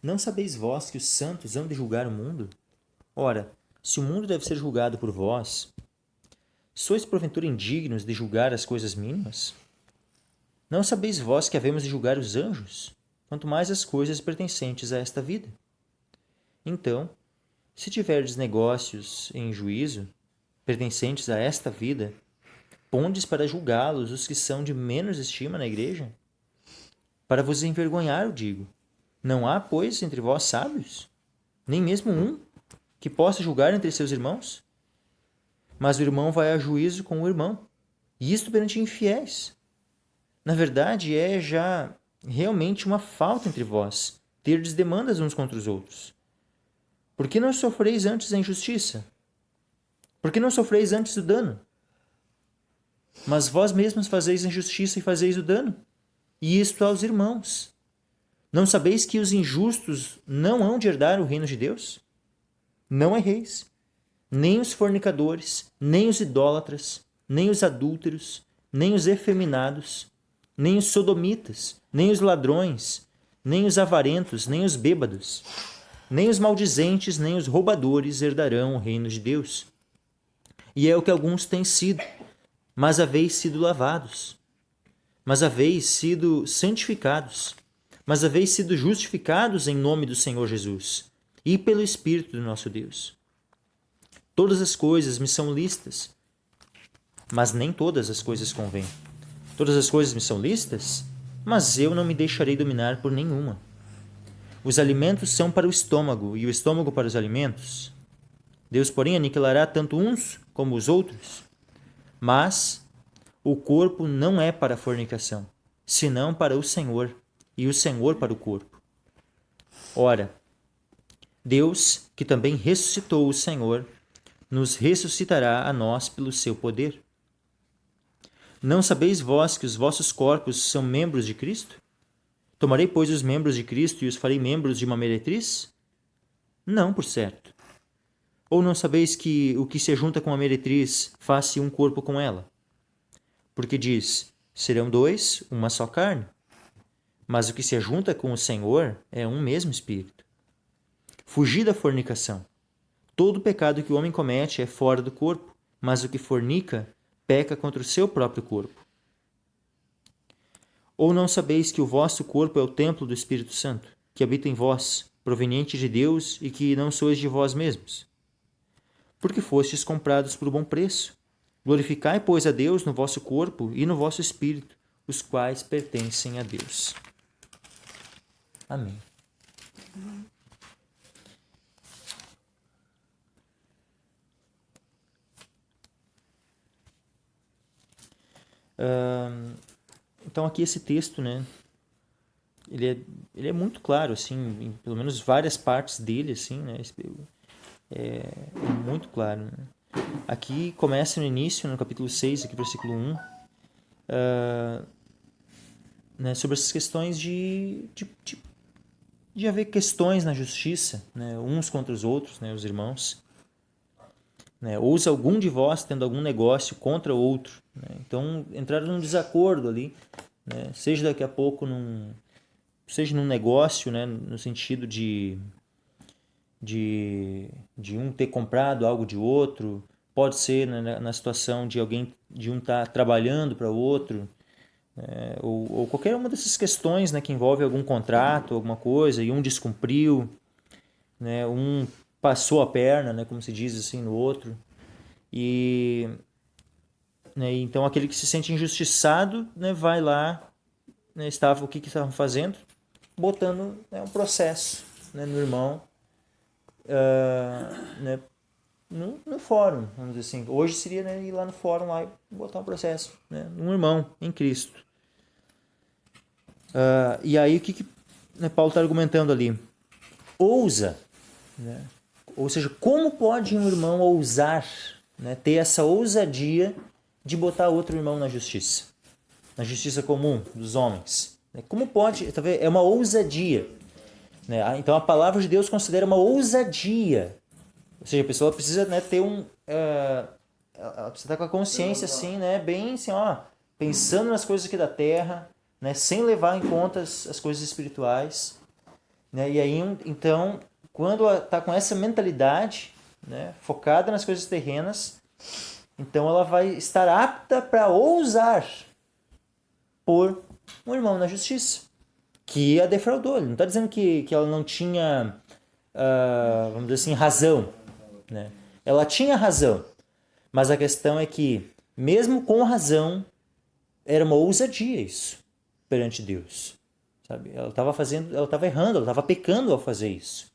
Não sabeis vós que os santos hão de julgar o mundo? Ora, se o mundo deve ser julgado por vós, sois porventura indignos de julgar as coisas mínimas? Não sabeis vós que havemos de julgar os anjos, quanto mais as coisas pertencentes a esta vida? Então, se tiverdes negócios em juízo, pertencentes a esta vida, pondes para julgá-los os que são de menos estima na igreja? Para vos envergonhar, eu digo. Não há, pois, entre vós sábios? Nem mesmo um que possa julgar entre seus irmãos? Mas o irmão vai a juízo com o irmão, e isto perante infiéis. Na verdade, é já realmente uma falta entre vós, terdes demandas uns contra os outros. Por que não sofreis antes a injustiça? Por que não sofreis antes o dano? Mas vós mesmos fazeis a injustiça e fazeis o dano, e isto aos irmãos. Não sabeis que os injustos não hão de herdar o reino de Deus? Não erreis, nem os fornicadores, nem os idólatras, nem os adúlteros, nem os efeminados, nem os sodomitas, nem os ladrões, nem os avarentos, nem os bêbados, nem os maldizentes, nem os roubadores herdarão o reino de Deus. E é o que alguns têm sido, mas haveis sido lavados, mas haveis sido santificados, mas haveis sido justificados em nome do Senhor Jesus e pelo Espírito do nosso Deus. Todas as coisas me são lícitas, mas nem todas as coisas convêm. Todas as coisas me são lícitas, mas eu não me deixarei dominar por nenhuma. Os alimentos são para o estômago, e o estômago para os alimentos. Deus, porém, aniquilará tanto uns como os outros. Mas o corpo não é para a fornicação, senão para o Senhor, e o Senhor para o corpo. Ora, Deus, que também ressuscitou o Senhor, nos ressuscitará a nós pelo seu poder. Não sabeis vós que os vossos corpos são membros de Cristo? Tomarei, pois, os membros de Cristo e os farei membros de uma meretriz? Não, por certo. Ou não sabeis que o que se junta com a meretriz faz-se um corpo com ela? Porque diz, serão dois, uma só carne. Mas o que se junta com o Senhor é um mesmo Espírito. Fugi da fornicação. Todo pecado que o homem comete é fora do corpo, mas o que fornica peca contra o seu próprio corpo. Ou não sabeis que o vosso corpo é o templo do Espírito Santo, que habita em vós, proveniente de Deus, e que não sois de vós mesmos? Porque fostes comprados por bom preço. Glorificai, pois, a Deus no vosso corpo e no vosso espírito, os quais pertencem a Deus. Amém. Então aqui esse texto, né, ele é muito claro, assim, em pelo menos várias partes dele, assim, né, é muito claro, né? Aqui começa no início, no capítulo 6, aqui versículo 1, né, sobre essas questões de haver questões na justiça, né, uns contra os outros, né, os irmãos. Né, ou se algum de vós tendo algum negócio contra outro, né, então entraram num desacordo ali, né, seja daqui a pouco seja num negócio, né, no sentido de um ter comprado algo de outro, pode ser, né, na situação de um estar trabalhando para o outro, ou qualquer uma dessas questões, né, que envolve algum contrato, alguma coisa, e um descumpriu, né, um passou a perna, né, como se diz assim, no outro. E, né, então aquele que se sente injustiçado, né, vai lá, né, o que estavam fazendo? Botando, né, um processo, né, no irmão, né, no fórum, vamos dizer assim. Hoje seria, né, ir lá no fórum lá e botar um processo, né, um irmão em Cristo. E aí o que né, Paulo está argumentando ali? Ousa, né? Ou seja, como pode um irmão ousar, né, ter essa ousadia de botar outro irmão na justiça comum dos homens? Como pode? É uma ousadia, né? Então a palavra de Deus considera uma ousadia. Ou seja, a pessoa precisa, né, ter ela precisa estar com a consciência assim, né, bem assim, ó, pensando nas coisas aqui da terra, né, sem levar em conta as coisas espirituais. né? E aí, então, quando está com essa mentalidade, né, focada nas coisas terrenas, então ela vai estar apta para ousar pôr um irmão na justiça, que a defraudou. Ele não está dizendo que ela não tinha, vamos dizer assim, razão, né? Ela tinha razão, mas a questão é que, mesmo com razão, era uma ousadia isso perante Deus. Sabe? Ela estava errando, ela estava pecando ao fazer isso.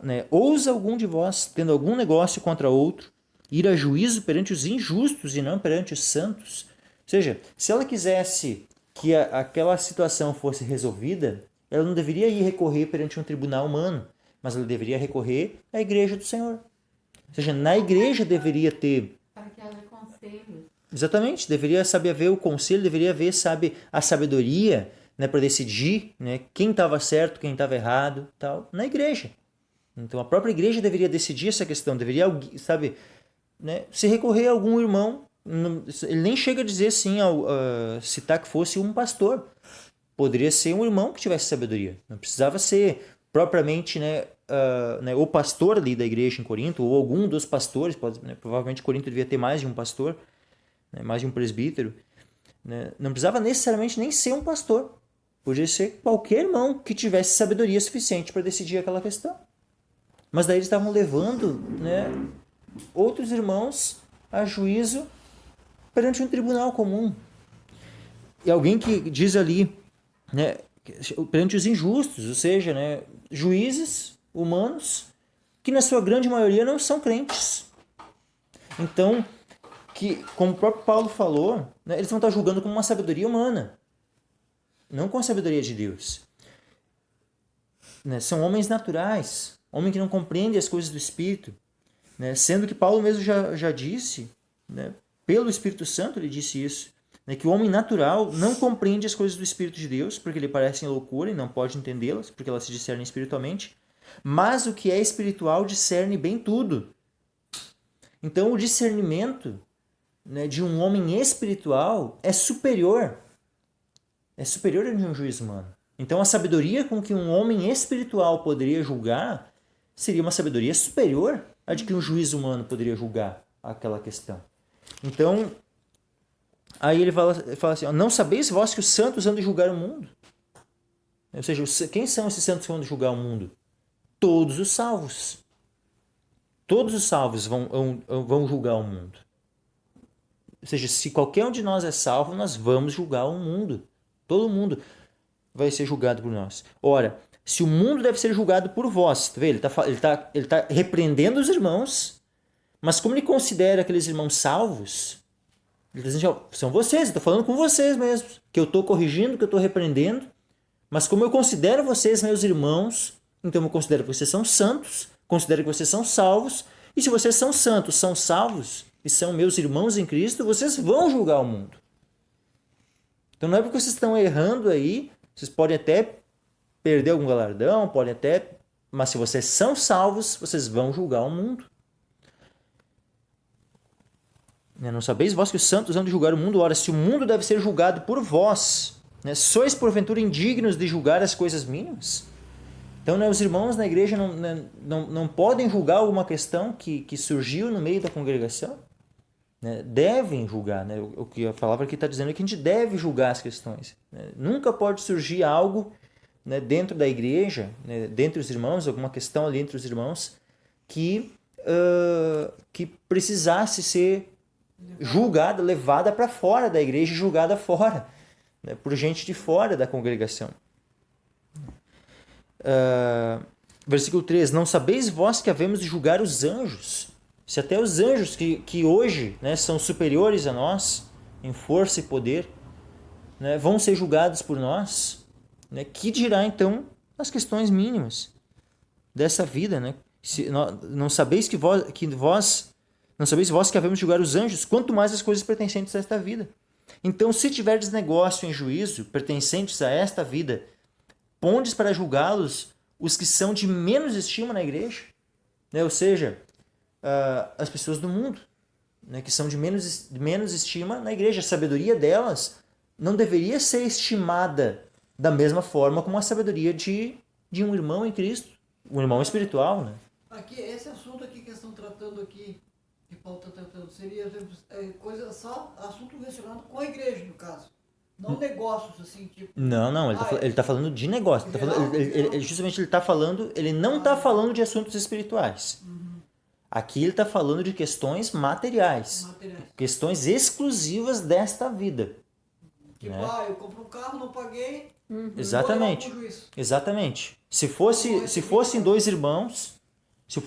Né? Ousa algum de vós, tendo algum negócio contra outro, ir a juízo perante os injustos e não perante os santos? Ou seja, se ela quisesse que aquela situação fosse resolvida, ela não deveria ir recorrer perante um tribunal humano, mas ela deveria recorrer à igreja do Senhor. Ou seja, na igreja deveria ter... Para que haja conselhos. Exatamente, deveria saber haver o conselho, deveria haver, sabe, a sabedoria, né, para decidir, né, quem estava certo, quem estava errado, tal, na igreja. Então a própria igreja deveria decidir essa questão, deveria, sabe, né, se recorrer a algum irmão, ele nem chega a dizer assim, citar que fosse um pastor. Poderia ser um irmão que tivesse sabedoria. Não precisava ser propriamente, né, o pastor ali da igreja em Corinto, ou algum dos pastores, provavelmente Corinto devia ter mais de um pastor, né, mais de um presbítero. Né? Não precisava necessariamente nem ser um pastor. Podia ser qualquer irmão que tivesse sabedoria suficiente para decidir aquela questão. Mas daí eles estavam levando, né, outros irmãos a juízo perante um tribunal comum. E alguém que diz ali, né, perante os injustos, ou seja, né, juízes humanos que na sua grande maioria não são crentes. Então, que, como o próprio Paulo falou, né, eles vão estar julgando com uma sabedoria humana, não com a sabedoria de Deus. Né, são homens naturais, homens que não compreendem as coisas do Espírito, né, sendo que Paulo mesmo já disse, né, pelo Espírito Santo ele disse isso, né, que o homem natural não compreende as coisas do Espírito de Deus, porque lhe parecem loucura e não pode entendê-las, porque elas se discernem espiritualmente, mas o que é espiritual discerne bem tudo. Então o discernimento, né, de um homem espiritual é superior a de um juiz humano. Então a sabedoria com que um homem espiritual poderia julgar seria uma sabedoria superior à de que um juiz humano poderia julgar aquela questão. Então, aí ele fala assim, não sabeis vós que os santos andam de julgar o mundo? Ou seja, quem são esses santos que vão julgar o mundo? Todos os salvos. Todos os salvos vão julgar o mundo. Ou seja, se qualquer um de nós é salvo, nós vamos julgar o mundo. Todo mundo vai ser julgado por nós. Ora, se o mundo deve ser julgado por vós, tá vendo? Ele tá repreendendo os irmãos, mas como ele considera aqueles irmãos salvos, ele está dizendo, são vocês, eu estou falando com vocês mesmos, que eu estou corrigindo, que eu estou repreendendo, mas como eu considero vocês meus irmãos, então eu considero que vocês são santos, considero que vocês são salvos, e se vocês são santos, são salvos, e são meus irmãos em Cristo, vocês vão julgar o mundo. Então não é porque vocês estão errando aí, vocês podem até perder algum galardão, mas se vocês são salvos, vocês vão julgar o mundo. Não sabeis vós que os santos hão de julgar o mundo? Ora, se o mundo deve ser julgado por vós, né, sois porventura indignos de julgar as coisas mínimas? Então, né, os irmãos na igreja não podem julgar alguma questão que surgiu no meio da congregação? Né? Devem julgar. Né? O que a palavra aqui está dizendo é que a gente deve julgar as questões. Né? Nunca pode surgir algo, né, dentro da igreja, né, dentre os irmãos, alguma questão ali entre os irmãos, que precisasse ser julgada, levada para fora da igreja, julgada fora, né, por gente de fora da congregação. Versículo 3: não sabeis vós que havemos de julgar os anjos? Se até os anjos que hoje, né, são superiores a nós em força e poder, né, vão ser julgados por nós, né, que dirá então as questões mínimas dessa vida, né? Não sabeis não sabeis vós que havemos de julgar os anjos, quanto mais as coisas pertencentes a esta vida. Então, se tiverdes negócio em juízo, pertencentes a esta vida, pondes para julgá-los os que são de menos estima na igreja, né? Ou seja, as pessoas do mundo, né? Que são de menos estima na igreja. A sabedoria delas não deveria ser estimada Da mesma forma como a sabedoria de um irmão em Cristo, um irmão espiritual, né? Aqui, esse assunto aqui que eles estão tratando aqui, que Paulo está tratando, seria coisa só assunto relacionado com a igreja, no caso. Não negócios, assim, tipo... Não, ele tá falando de negócio. Justamente ele tá falando, ele não está falando de assuntos espirituais. Aqui ele está falando de questões materiais. Questões exclusivas desta vida. Tipo, eu compro um carro, não paguei... Exatamente. Exatamente. Se fossem dois irmãos que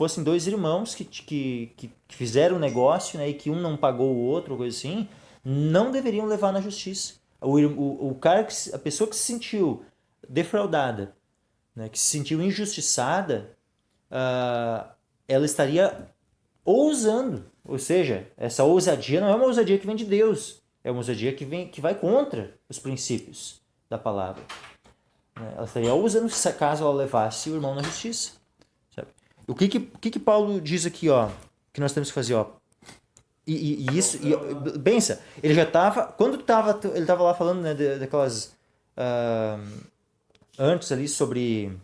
fizeram um negócio, né, e que um não pagou o outro, coisa assim, não deveriam levar na justiça. A pessoa que se sentiu defraudada, né, que se sentiu injustiçada, ela estaria ousando. Ou seja, essa ousadia não é uma ousadia que vem de Deus, é uma ousadia que vai contra os princípios da palavra. Ela estaria ousando caso ela levasse o irmão na justiça. Sabe? O que Paulo diz aqui, ó, que nós temos que fazer, ó? Pensa, ele já estava, ele estava lá falando, né, daquelas antes ali sobre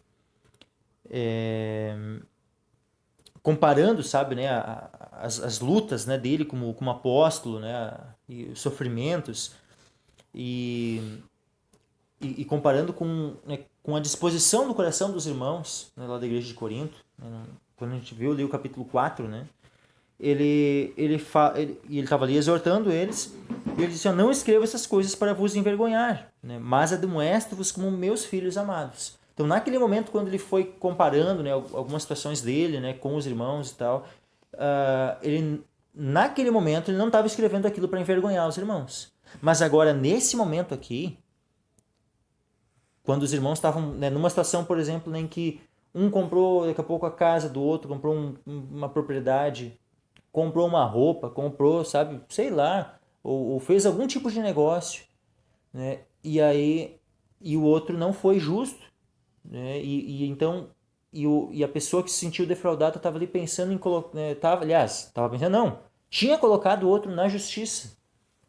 comparando, sabe, né, as lutas, né, dele como apóstolo, né, e os sofrimentos e comparando com a disposição do coração dos irmãos, né, lá da igreja de Corinto, né, quando a gente viu ali o capítulo 4, né, ele estava ali exortando eles, e ele disse, não escrevo essas coisas para vos envergonhar, né, mas admoesto-vos como meus filhos amados. Então, naquele momento, quando ele foi comparando, né, algumas situações dele, né, com os irmãos e tal, naquele momento ele não estava escrevendo aquilo para envergonhar os irmãos. Mas agora, nesse momento aqui, quando os irmãos estavam, né, numa situação, por exemplo, em que um comprou daqui a pouco a casa do outro, comprou uma propriedade, comprou uma roupa, comprou, sabe, sei lá, ou fez algum tipo de negócio, né, e o outro não foi justo, né, então a pessoa que se sentiu defraudada estava ali pensando em colocar, né, estava pensando, não, tinha colocado o outro na justiça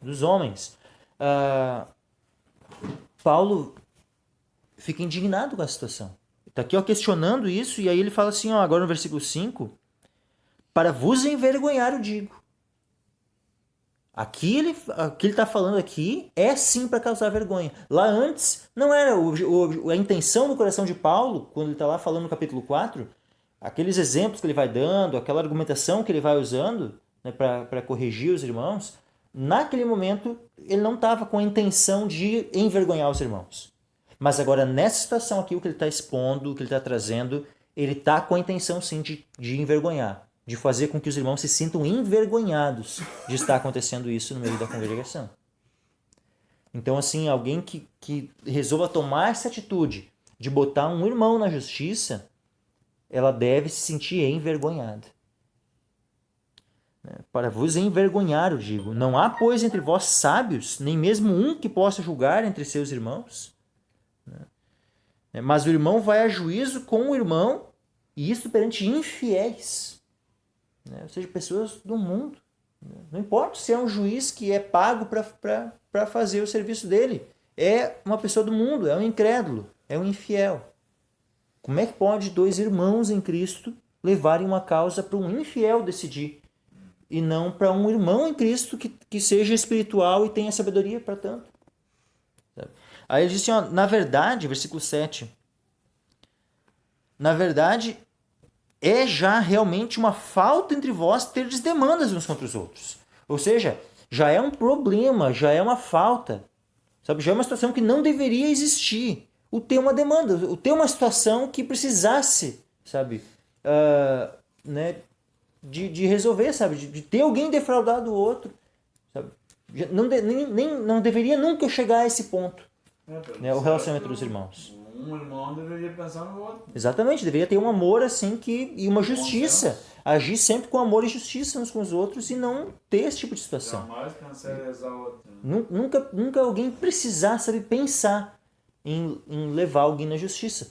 dos homens. Paulo fica indignado com a situação. Está aqui, ó, questionando isso, e aí ele fala assim, ó, agora no versículo 5, para vos envergonhar eu digo. Aqui ele está falando aqui é sim para causar vergonha. Lá antes, não era a intenção do coração de Paulo, quando ele está lá falando no capítulo 4, aqueles exemplos que ele vai dando, aquela argumentação que ele vai usando, né, para corrigir os irmãos, naquele momento ele não estava com a intenção de envergonhar os irmãos. Mas agora, nessa situação aqui, o que ele está expondo, o que ele está trazendo, ele está com a intenção, sim, de envergonhar. De fazer com que os irmãos se sintam envergonhados de estar acontecendo isso no meio da congregação. Então, assim, alguém que resolva tomar essa atitude de botar um irmão na justiça, ela deve se sentir envergonhada. Para vos envergonhar, eu digo. Não há, pois, entre vós sábios, nem mesmo um que possa julgar entre seus irmãos. Mas o irmão vai a juízo com o irmão, e isso perante infiéis. Ou seja, pessoas do mundo. Não importa se é um juiz que é pago para fazer o serviço dele. É uma pessoa do mundo, é um incrédulo, é um infiel. Como é que pode dois irmãos em Cristo levarem uma causa para um infiel decidir? E não para um irmão em Cristo que seja espiritual e tenha sabedoria para tanto. Aí ele diz assim, ó, na verdade, versículo 7, na verdade, é já realmente uma falta entre vós terdes demandas uns contra os outros. Ou seja, já é um problema, já é uma falta, sabe? Já é uma situação que não deveria existir. O ter uma demanda, o ter uma situação que precisasse, sabe? Né? De resolver, sabe? De ter alguém defraudado o outro, sabe? Não deveria nunca chegar a esse ponto. Né, o relacionamento dos irmãos. Um irmão deveria pensar no outro. Exatamente, deveria ter um amor assim e uma justiça. Agir sempre com amor e justiça uns com os outros e não ter esse tipo de situação. Jamais cancerizar o outro. Nunca alguém precisar, sabe, pensar em levar alguém na justiça.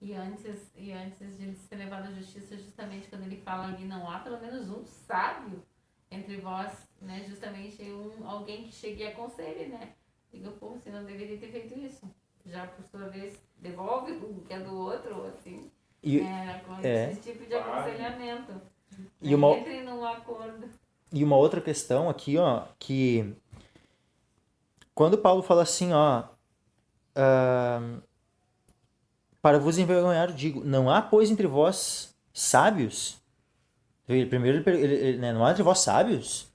E antes de ser levado à justiça, justamente quando ele fala ali, não há pelo menos um sábio entre vós, né? Justamente alguém que chegue e aconselhe, né? Diga, pô, você não deveria ter feito isso. já por sua vez devolve o que é do outro, assim. E, Com é. esse tipo de aconselhamento. E uma, Entre num acordo. e uma outra questão aqui, ó, que quando Paulo fala assim, ó, para vos envergonhar, digo, não há, pois, entre vós sábios? Primeiro, né, não há entre vós sábios?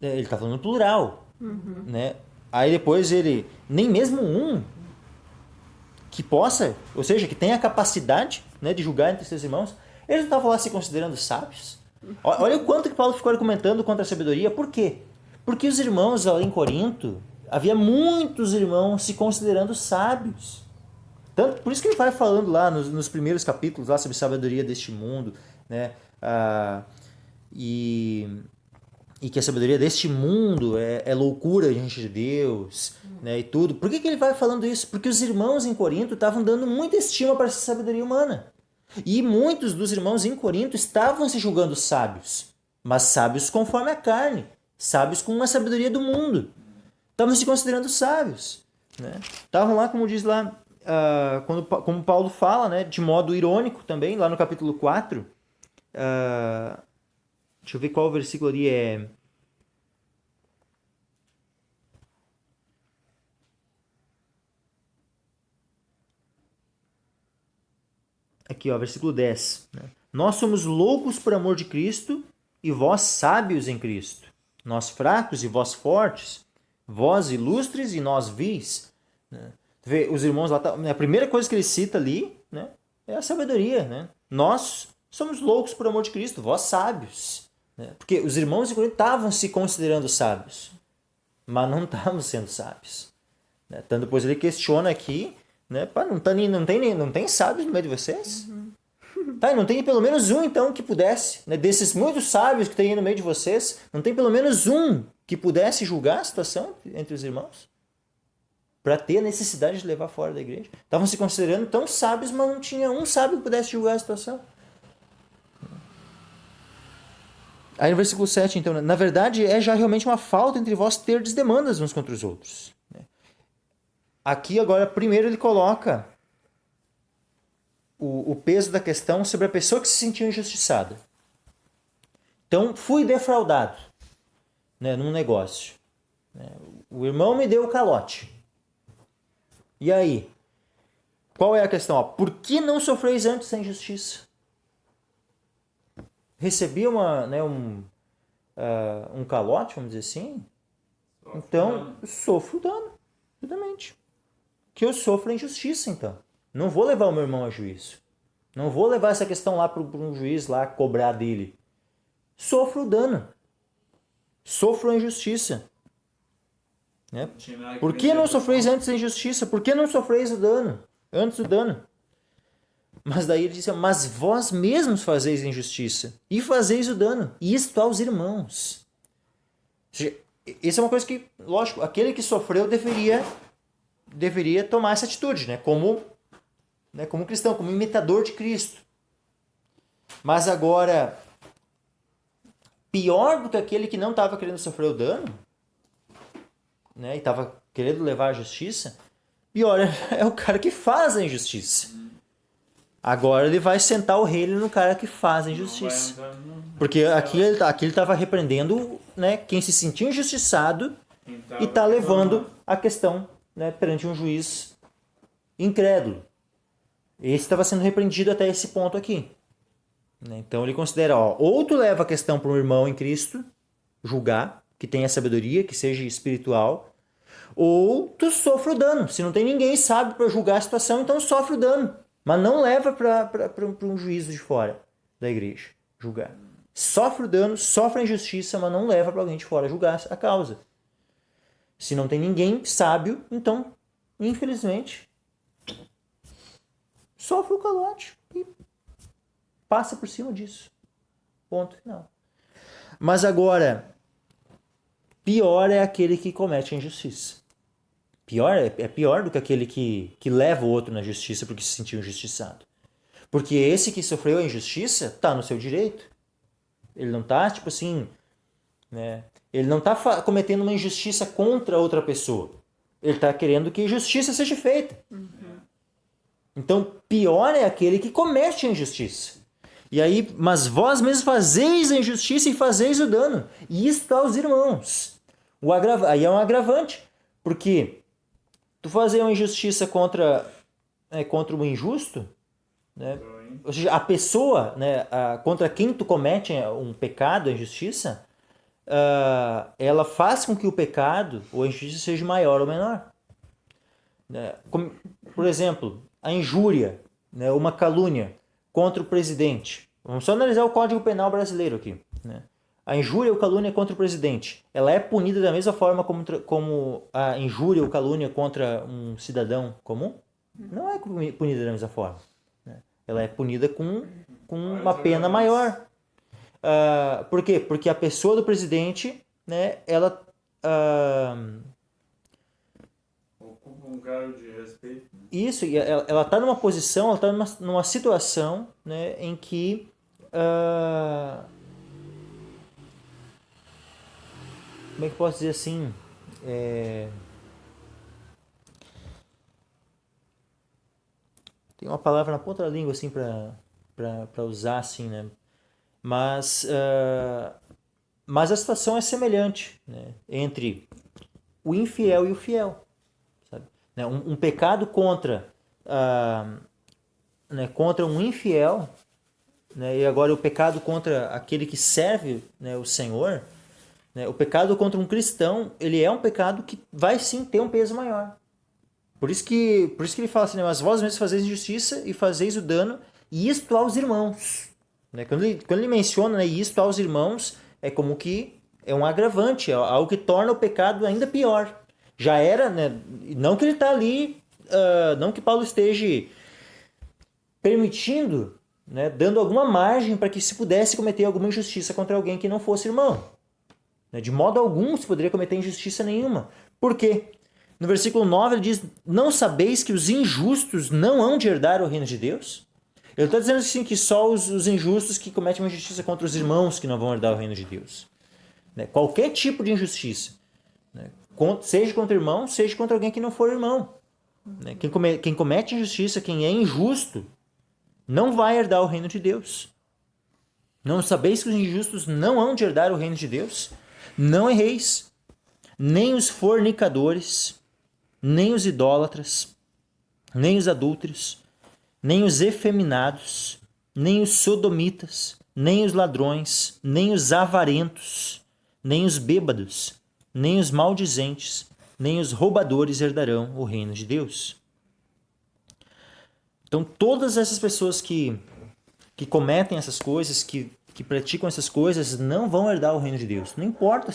Ele está falando no plural, né? Aí depois ele, nem mesmo um que possa, ou seja, que tenha a capacidade, né, de julgar entre seus irmãos, ele não estava lá se considerando sábios. Olha o quanto que Paulo ficou argumentando contra a sabedoria. Por quê? Porque os irmãos lá em Corinto, havia muitos irmãos se considerando sábios. Tanto, por isso que ele vai falando lá nos primeiros capítulos lá sobre sabedoria deste mundo, né? E que a sabedoria deste mundo é loucura diante de Deus, né? E tudo. Por que ele vai falando isso? Porque os irmãos em Corinto estavam dando muita estima para essa sabedoria humana. E muitos dos irmãos em Corinto estavam se julgando sábios, mas sábios conforme a carne, sábios com uma sabedoria do mundo. Estavam se considerando sábios, né? Estavam lá, como diz lá, como Paulo fala, né, de modo irônico também, lá no capítulo 4. Deixa eu ver qual versículo ali é. Aqui, ó, versículo 10. Né? Nós somos loucos por amor de Cristo e vós sábios em Cristo. Nós fracos e vós fortes. Vós ilustres e nós vis. Né? Vê, os irmãos lá, a primeira coisa que ele cita ali, né, é a sabedoria. Né? Nós somos loucos por amor de Cristo, vós sábios. Né? Porque os irmãos de Corinto estavam se considerando sábios, mas não estavam sendo sábios. Né? Então depois ele questiona aqui, né? Pá, não tem sábios no meio de vocês? Tá, e não tem pelo menos um então que pudesse, né? Desses muitos sábios que tem aí no meio de vocês, não tem pelo menos um que pudesse julgar a situação entre os irmãos? Para ter a necessidade de levar fora da igreja. Estavam se considerando tão sábios, mas não tinha um sábio que pudesse julgar a situação. Aí no versículo 7, então, na verdade é já realmente uma falta entre vós terdes demandas uns contra os outros. Aqui agora, primeiro ele coloca o peso da questão sobre a pessoa que se sentiu injustiçada. Então, fui defraudado, né, num negócio. O irmão me deu o calote. E aí? Qual é a questão? Por que não sofreis antes a injustiça? Recebi um calote, vamos dizer assim. Então, sofro dano, exatamente. Que eu sofro a injustiça, então. Não vou levar o meu irmão a juízo. Não vou levar essa questão lá para um juiz lá cobrar dele. Sofro o dano. Sofro a injustiça. Né? Por que não sofreis antes a injustiça? Por que não sofreis o dano? Antes do dano. Mas daí ele diz, mas vós mesmos fazeis a injustiça e fazeis o dano. E isto aos irmãos. Ou seja, isso é uma coisa que, lógico, aquele que sofreu deveria tomar essa atitude, né? Como cristão, como imitador de Cristo. Mas agora, pior do que aquele que não estava querendo sofrer o dano, né, e estava querendo levar a justiça, pior é o cara que faz a injustiça. Agora ele vai sentar o rei no cara que faz a injustiça. Porque aqui ele estava repreendendo, né, quem se sentiu injustiçado e está levando a questão, né, perante um juiz incrédulo. Esse estava sendo repreendido até esse ponto aqui. Então ele considera, ou tu leva a questão para um irmão em Cristo, julgar, que tenha sabedoria, que seja espiritual, ou tu sofre o dano. Se não tem ninguém sábio para julgar a situação, então sofre o dano. Mas não leva para um juízo de fora da igreja julgar. Sofre o dano, sofre a injustiça, mas não leva para alguém de fora julgar a causa. Se não tem ninguém sábio, então, infelizmente, sofre o calote e passa por cima disso. Ponto final. Mas agora, pior é aquele que comete a injustiça. É pior do que aquele que leva o outro na justiça porque se sentiu injustiçado. Porque esse que sofreu a injustiça está no seu direito. Ele não está, tipo assim, né? Ele não está cometendo uma injustiça contra outra pessoa. Ele está querendo que justiça seja feita. Então, pior é aquele que comete a injustiça. E aí, mas vós mesmos fazeis a injustiça e fazeis o dano. E isto aos irmãos. Aí é um agravante. Porque tu fazer uma injustiça contra o injusto, né? Ou seja, a pessoa, né, contra quem tu comete um pecado, a injustiça, ela faz com que o pecado ou a injustiça seja maior ou menor. Né? Por exemplo, a injúria, né, uma calúnia contra o presidente. Vamos só analisar o Código Penal brasileiro aqui. Né? A injúria ou calúnia contra o presidente, ela é punida da mesma forma como a injúria ou calúnia contra um cidadão comum? Não é punida da mesma forma. Né? Ela é punida com uma pena maior. Por quê? Porque a pessoa do presidente, né, ela ocupa um cargo de respeito. Isso, ela está numa posição, ela está numa situação, né, em que como é que eu posso dizer assim? Tem uma palavra na ponta da língua assim para usar assim, né? Mas a situação é semelhante, né, entre o infiel e o fiel. Sabe? Né? Um pecado contra um infiel, né, e agora o pecado contra aquele que serve, né, o Senhor, né, o pecado contra um cristão, ele é um pecado que vai sim ter um peso maior. Por isso que ele fala assim, né, mas vós mesmos fazeis injustiça e fazeis o dano, e isto aos irmãos. Né? Quando ele menciona, né, isto aos irmãos, é como que é um agravante, é algo que torna o pecado ainda pior. Já era, né, não que ele está ali, não que Paulo esteja permitindo, né, dando alguma margem para que se pudesse cometer alguma injustiça contra alguém que não fosse irmão. De modo algum se poderia cometer injustiça nenhuma. Por quê? No versículo 9 ele diz, não sabeis que os injustos não hão de herdar o reino de Deus? Ele está dizendo assim que só os injustos que cometem uma injustiça contra os irmãos que não vão herdar o reino de Deus. Né? Qualquer tipo de injustiça, né? Seja contra irmão, seja contra alguém que não for irmão. Né? Quem comete injustiça, quem é injusto, não vai herdar o reino de Deus. Não sabeis que os injustos não hão de herdar o reino de Deus? Não erreis, nem os fornicadores, nem os idólatras, nem os adúlteros, nem os efeminados, nem os sodomitas, nem os ladrões, nem os avarentos, nem os bêbados, nem os maldizentes, nem os roubadores herdarão o reino de Deus. Então, todas essas pessoas que cometem essas coisas, que praticam essas coisas, não vão herdar o reino de Deus. Não importa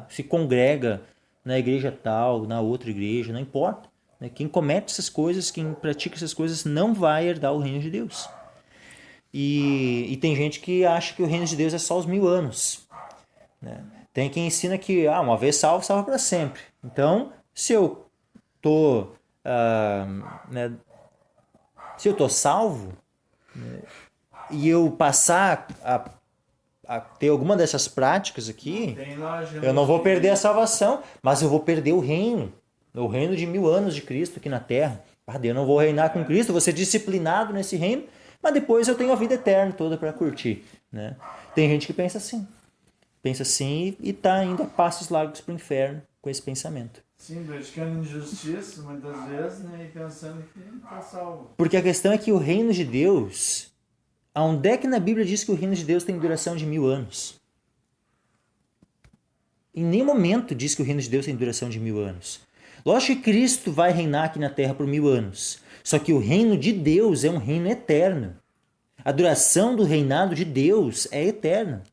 se congrega na igreja tal, na outra igreja, não importa. Quem comete essas coisas, quem pratica essas coisas, não vai herdar o reino de Deus. E tem gente que acha que o reino de Deus é só os 1000 anos. Né? Tem quem ensina que uma vez salvo, salva para sempre. Então, se eu tô salvo, né, e eu passar a ter alguma dessas práticas aqui, eu não vou perder a salvação, mas eu vou perder o reino de 1000 anos de Cristo aqui na Terra. Eu não vou reinar com Cristo, vou ser disciplinado nesse reino, mas depois eu tenho a vida eterna toda para curtir. Né? Tem gente que pensa assim e está indo a passos largos para o inferno com esse pensamento. Sim, praticando injustiça muitas vezes, né, e pensando que está salvo. Porque a questão é que o reino de Deus, aonde é que na Bíblia diz que o reino de Deus tem duração de 1000 anos? Em nenhum momento diz que o reino de Deus tem duração de 1000 anos. Lógico que Cristo vai reinar aqui na Terra por 1000 anos. Só que o reino de Deus é um reino eterno. A duração do reinado de Deus é eterna.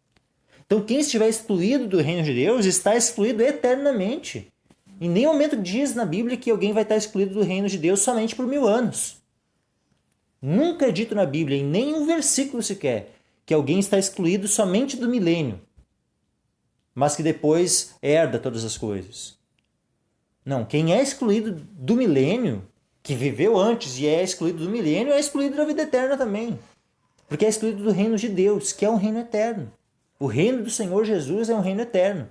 Então quem estiver excluído do reino de Deus está excluído eternamente. Em nenhum momento diz na Bíblia que alguém vai estar excluído do reino de Deus somente por 1000 anos. Nunca é dito na Bíblia, em nenhum versículo sequer, que alguém está excluído somente do milênio, mas que depois herda todas as coisas. Não, quem é excluído do milênio, que viveu antes e é excluído do milênio, é excluído da vida eterna também. Porque é excluído do reino de Deus, que é um reino eterno. O reino do Senhor Jesus é um reino eterno.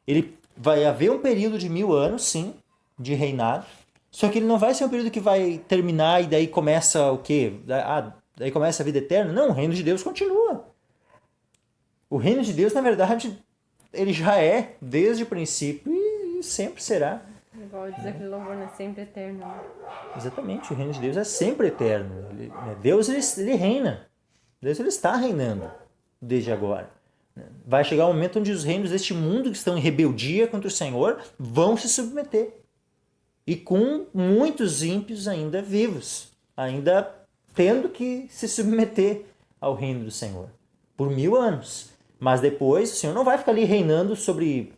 Ele vai haver um período de 1000 anos, sim, de reinado. Só que ele não vai ser um período que vai terminar e daí começa o quê? Daí começa a vida eterna? Não, o reino de Deus continua. O reino de Deus, na verdade, ele já é desde o princípio e sempre será. Igual diz aquele louvor, né? Sempre eterno. Né? Exatamente, o reino de Deus é sempre eterno. Deus, ele reina. Deus, ele está reinando desde agora. Vai chegar um momento onde os reinos deste mundo que estão em rebeldia contra o Senhor vão se submeter. E com muitos ímpios ainda vivos, ainda tendo que se submeter ao reino do Senhor por 1000 anos. Mas depois o Senhor não vai ficar ali reinando sobre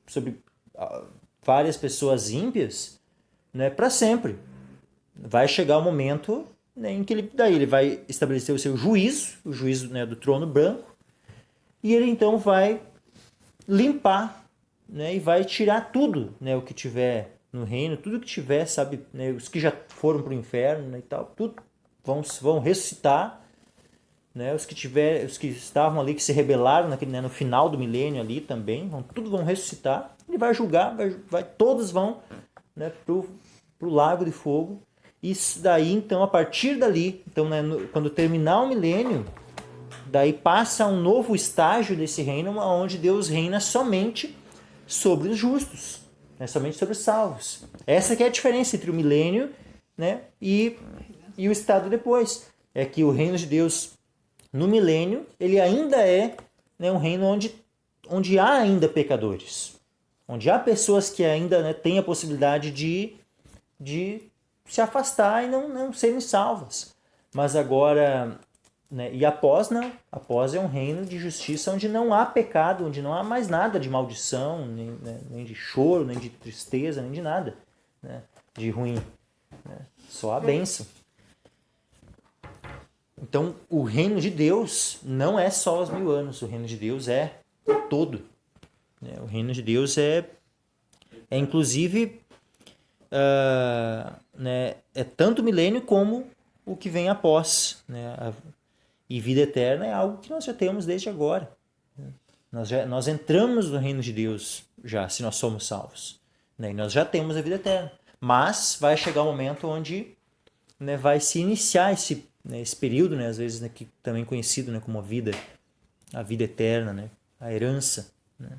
várias pessoas ímpias, né, para sempre. Vai chegar o momento, né, em que ele vai estabelecer o seu juízo, o juízo, né, do trono branco, e ele então vai limpar, né, e vai tirar tudo, né, o que tiver no reino, tudo que tiver, sabe, né, os que já foram para o inferno, né, e tal, tudo vão ressuscitar, né, os que estavam ali, que se rebelaram naquele, né, no final do milênio ali também, tudo vão ressuscitar. Ele vai julgar, todos vão, né, pro lago de fogo. E daí, então, a partir dali, então, né, quando terminar o milênio, daí passa um novo estágio desse reino, onde Deus reina somente sobre os justos, né, somente sobre os salvos. Essa que é a diferença entre o milênio, né, e o estado depois. É que o reino de Deus no milênio, ele ainda é, né, um reino onde há ainda pecadores. Onde há pessoas que ainda, né, têm a possibilidade de se afastar e não serem salvas. Mas agora, né, e após é um reino de justiça onde não há pecado, onde não há mais nada de maldição, nem de choro, nem de tristeza, nem de nada, né, de ruim. Né, só a bênção. Então, o reino de Deus não é só os 1000 anos, o reino de Deus é o todo. O reino de Deus é inclusive, né, é tanto o milênio como o que vem após. Né? E vida eterna é algo que nós já temos desde agora. Nós entramos no reino de Deus já, se nós somos salvos. Né? E nós já temos a vida eterna. Mas vai chegar um momento onde, né, vai se iniciar esse período, né, às vezes, né, que também conhecido, né, como a vida eterna, né, a herança, né,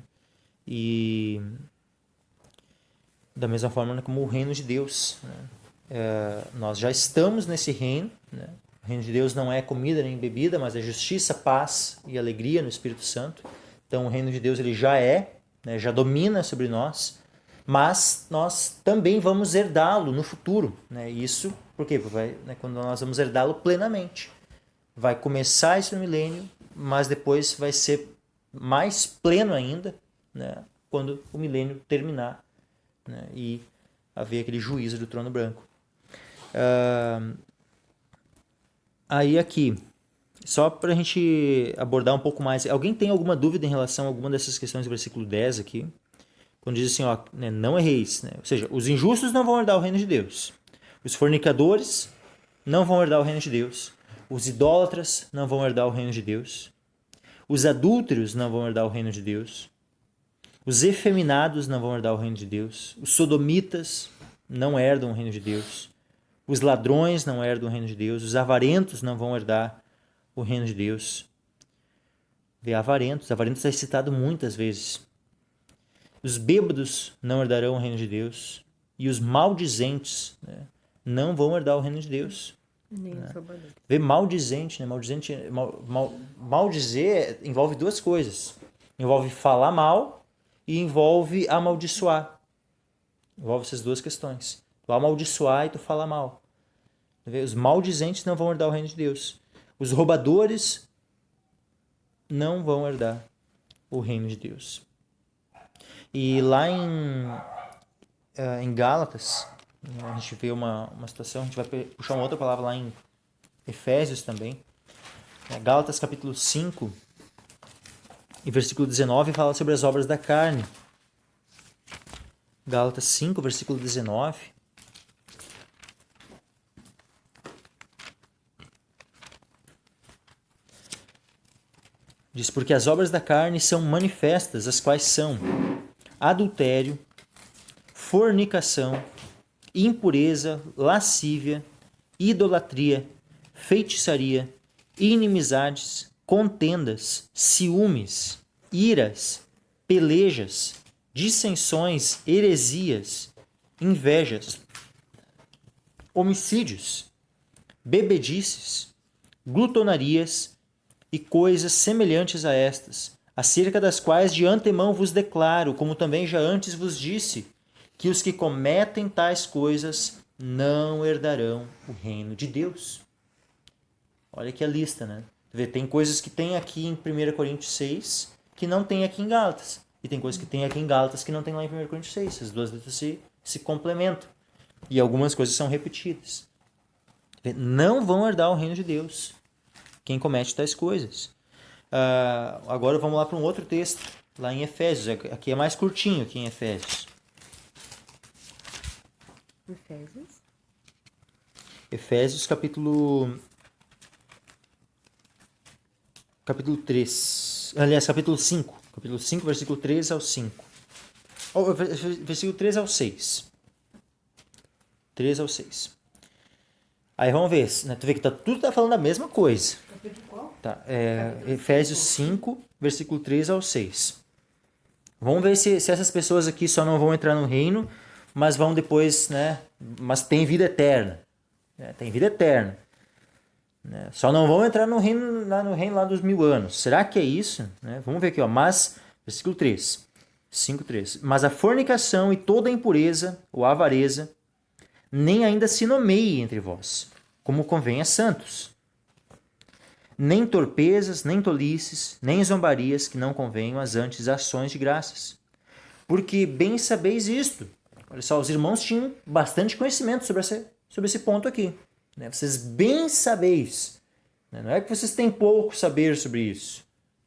e da mesma forma, né, como o reino de Deus, né, nós já estamos nesse reino, né, o reino de Deus não é comida nem bebida, mas é justiça, paz e alegria no Espírito Santo. Então o reino de Deus ele já é, né, já domina sobre nós, mas nós também vamos herdá-lo no futuro, né, isso porque quando nós vamos herdá-lo plenamente. Vai começar esse milênio, mas depois vai ser mais pleno ainda, né, quando o milênio terminar, né, e haver aquele juízo do trono branco. Aí aqui, só para a gente abordar um pouco mais, alguém tem alguma dúvida em relação a alguma dessas questões do versículo 10 aqui? Quando diz assim, ó, né, não erreis, né? Ou seja, os injustos não vão herdar o reino de Deus. Os fornicadores não vão herdar o reino de Deus. Os idólatras não vão herdar o reino de Deus. Os adúlteros não vão herdar o reino de Deus. Os efeminados não vão herdar o reino de Deus. Os sodomitas não herdam o reino de Deus. Os ladrões não herdam o reino de Deus. Os avarentos não vão herdar o reino de Deus. Vê, avarentos é citado muitas vezes. Os bêbados não herdarão o reino de Deus. E os maldizentes, né, não vão herdar o reino de Deus. Nem né? salvador. Vê, maldizente, né? Maldizer envolve duas coisas. Envolve falar mal e envolve amaldiçoar. Envolve essas duas questões. Tu amaldiçoar e tu falar mal. Vê? Os maldizentes não vão herdar o reino de Deus. Os roubadores não vão herdar o reino de Deus. E lá em Gálatas, a gente vê uma situação, a gente vai puxar uma outra palavra lá em Efésios também. Gálatas capítulo 5 e versículo 19 fala sobre as obras da carne. Gálatas 5, versículo 19. Diz, porque as obras da carne são manifestas, as quais são adultério, fornicação, impureza, lascívia, idolatria, feitiçaria, inimizades, contendas, ciúmes, iras, pelejas, dissensões, heresias, invejas, homicídios, bebedices, glutonarias e coisas semelhantes a estas, acerca das quais de antemão vos declaro, como também já antes vos disse, que os que cometem tais coisas não herdarão o reino de Deus. Olha aqui a lista, né? Tem coisas que tem aqui em 1 Coríntios 6 que não tem aqui em Gálatas. E tem coisas que tem aqui em Gálatas que não tem lá em 1 Coríntios 6. As duas letras se complementam. E algumas coisas são repetidas. Não vão herdar o reino de Deus quem comete tais coisas. Agora vamos lá para um outro texto, lá em Efésios. Aqui é mais curtinho, aqui em Efésios. Efésios capítulo 3. Aliás, capítulo 5. Capítulo 5, versículo 3 ao 5. Versículo 3 ao 6. 3 ao 6. Aí vamos ver, né? Tu vê que tudo está falando a mesma coisa. Capítulo qual? Tá, Efésios 5, versículo 3 ao 6. Vamos ver se essas pessoas aqui só não vão entrar no reino, mas vão depois, né? Mas tem vida eterna. Tem vida eterna. Né? Só não vão entrar no reino lá dos 1000 anos. Será que é isso? Né? Vamos ver aqui, ó. Mas, versículo 3. 5:3. Mas a fornicação e toda a impureza, ou avareza, nem ainda se nomeie entre vós, como convém a santos. Nem torpezas, nem tolices, nem zombarias que não convenham às antes ações de graças. Porque bem sabeis isto. Olha só, os irmãos tinham bastante conhecimento sobre esse ponto aqui. Né? Vocês bem sabeis. Né? Não é que vocês têm pouco saber sobre isso.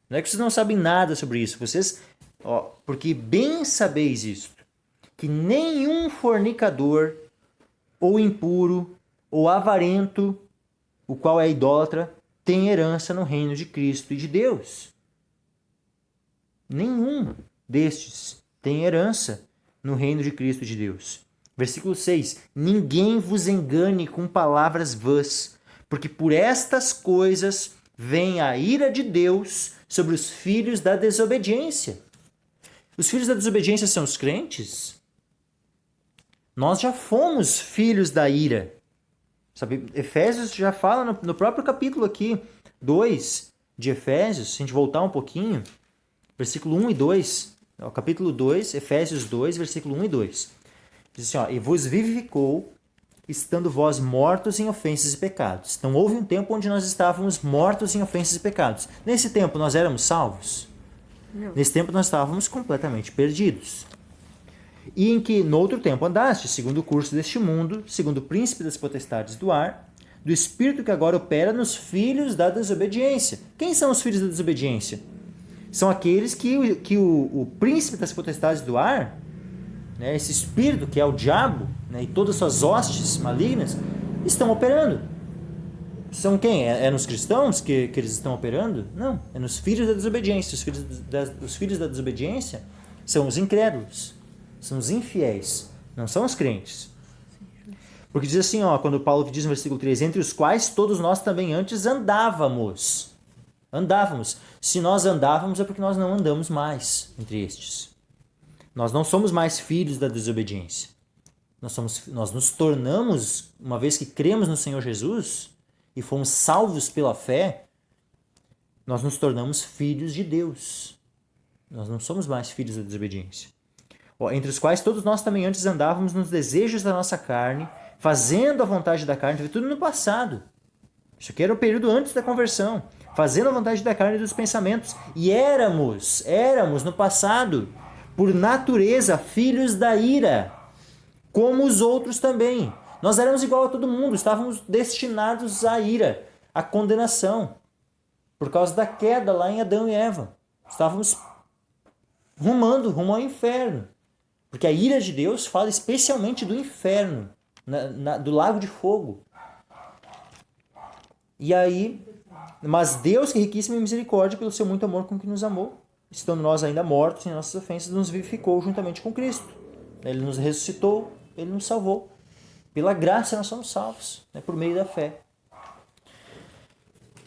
Não é que vocês não sabem nada sobre isso. Vocês, porque bem sabeis isto. Que nenhum fornicador, ou impuro, ou avarento, o qual é idólatra, tem herança no reino de Cristo e de Deus. Nenhum destes tem herança no reino de Cristo e de Deus. Versículo 6. Ninguém vos engane com palavras vãs, porque por estas coisas vem a ira de Deus sobre os filhos da desobediência. Os filhos da desobediência são os crentes? Nós já fomos filhos da ira. Sabe, Efésios já fala no próprio capítulo aqui, 2 de Efésios, se a gente voltar um pouquinho, versículo 1 e 2, capítulo 2, Efésios 2, versículo 1 e 2. Diz assim, e vos vivificou, estando vós mortos em ofensas e pecados. Então houve um tempo onde nós estávamos mortos em ofensas e pecados. Nesse tempo nós éramos salvos? Não. Nesse tempo nós estávamos completamente perdidos. E em que no outro tempo andaste, segundo o curso deste mundo, segundo o príncipe das potestades do ar, do espírito que agora opera nos filhos da desobediência. Quem são os filhos da desobediência? São aqueles que o príncipe das potestades do ar, né, esse espírito que é o diabo, né, e todas as suas hostes malignas, estão operando. São quem? É nos cristãos que eles estão operando? Não, é nos filhos da desobediência. Os filhos da desobediência são os incrédulos. São os infiéis, não são os crentes. Porque diz assim, quando Paulo diz no versículo 3, entre os quais todos nós também antes andávamos. Andávamos. Se nós andávamos é porque nós não andamos mais entre estes. Nós não somos mais filhos da desobediência. Nós nos tornamos, uma vez que cremos no Senhor Jesus e fomos salvos pela fé, nós nos tornamos filhos de Deus. Nós não somos mais filhos da desobediência. Entre os quais todos nós também antes andávamos nos desejos da nossa carne, fazendo a vontade da carne, tudo no passado. Isso aqui era o período antes da conversão. Fazendo a vontade da carne e dos pensamentos. E éramos no passado, por natureza, filhos da ira, como os outros também. Nós éramos igual a todo mundo, estávamos destinados à ira, à condenação, por causa da queda lá em Adão e Eva. Estávamos rumo ao inferno. Porque a ira de Deus fala especialmente do inferno, do lago de fogo. E aí, mas Deus, que é riquíssimo em misericórdia, pelo seu muito amor com que nos amou, estando nós ainda mortos em nossas ofensas, nos vivificou juntamente com Cristo. Ele nos ressuscitou, Ele nos salvou. Pela graça nós somos salvos, né, por meio da fé.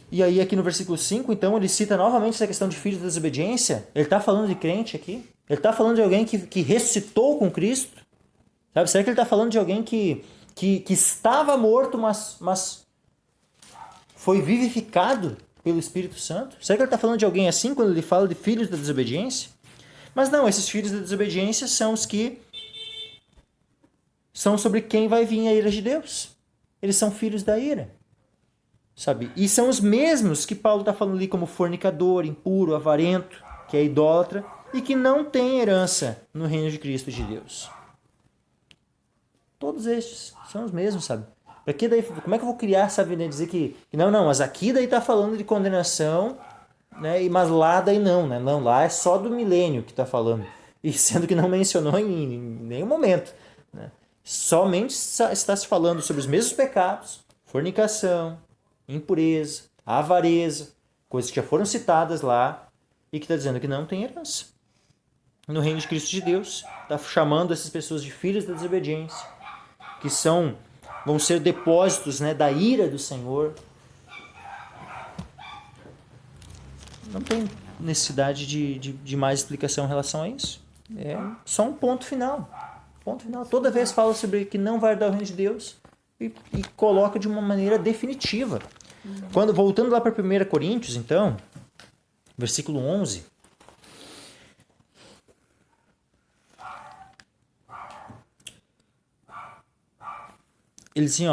E aí aqui no versículo 5, então, ele cita novamente essa questão de filhos da desobediência. Ele está falando de crente aqui. Ele está falando de alguém que ressuscitou com Cristo. Sabe? Será que ele está falando de alguém que estava morto, mas foi vivificado pelo Espírito Santo? Será que ele está falando de alguém assim quando ele fala de filhos da desobediência? Mas não, esses filhos da desobediência são os que são sobre quem vai vir a ira de Deus. Eles são filhos da ira. Sabe? E são os mesmos que Paulo está falando ali como fornicador, impuro, avarento, que é idólatra, e que não tem herança no reino de Cristo de Deus. Todos estes são os mesmos, sabe? Pra que daí, como é que eu vou criar, sabe, né? Dizer que não, mas aqui daí está falando de condenação, né? Mas lá daí não, né? Não, lá é só do milênio que está falando. E sendo que não mencionou em nenhum momento, né? Somente está se falando sobre os mesmos pecados, fornicação, impureza, avareza, coisas que já foram citadas lá e que está dizendo que não tem herança no reino de Cristo de Deus. Está chamando essas pessoas de filhos da desobediência, que vão ser depósitos, né, da ira do Senhor. Não tem necessidade de mais explicação em relação a isso. É só um ponto final. Ponto final. Toda vez fala sobre que não vai herdar o reino de Deus e coloca de uma maneira definitiva. Voltando lá para 1 Coríntios, então, versículo 11. Ele diz assim,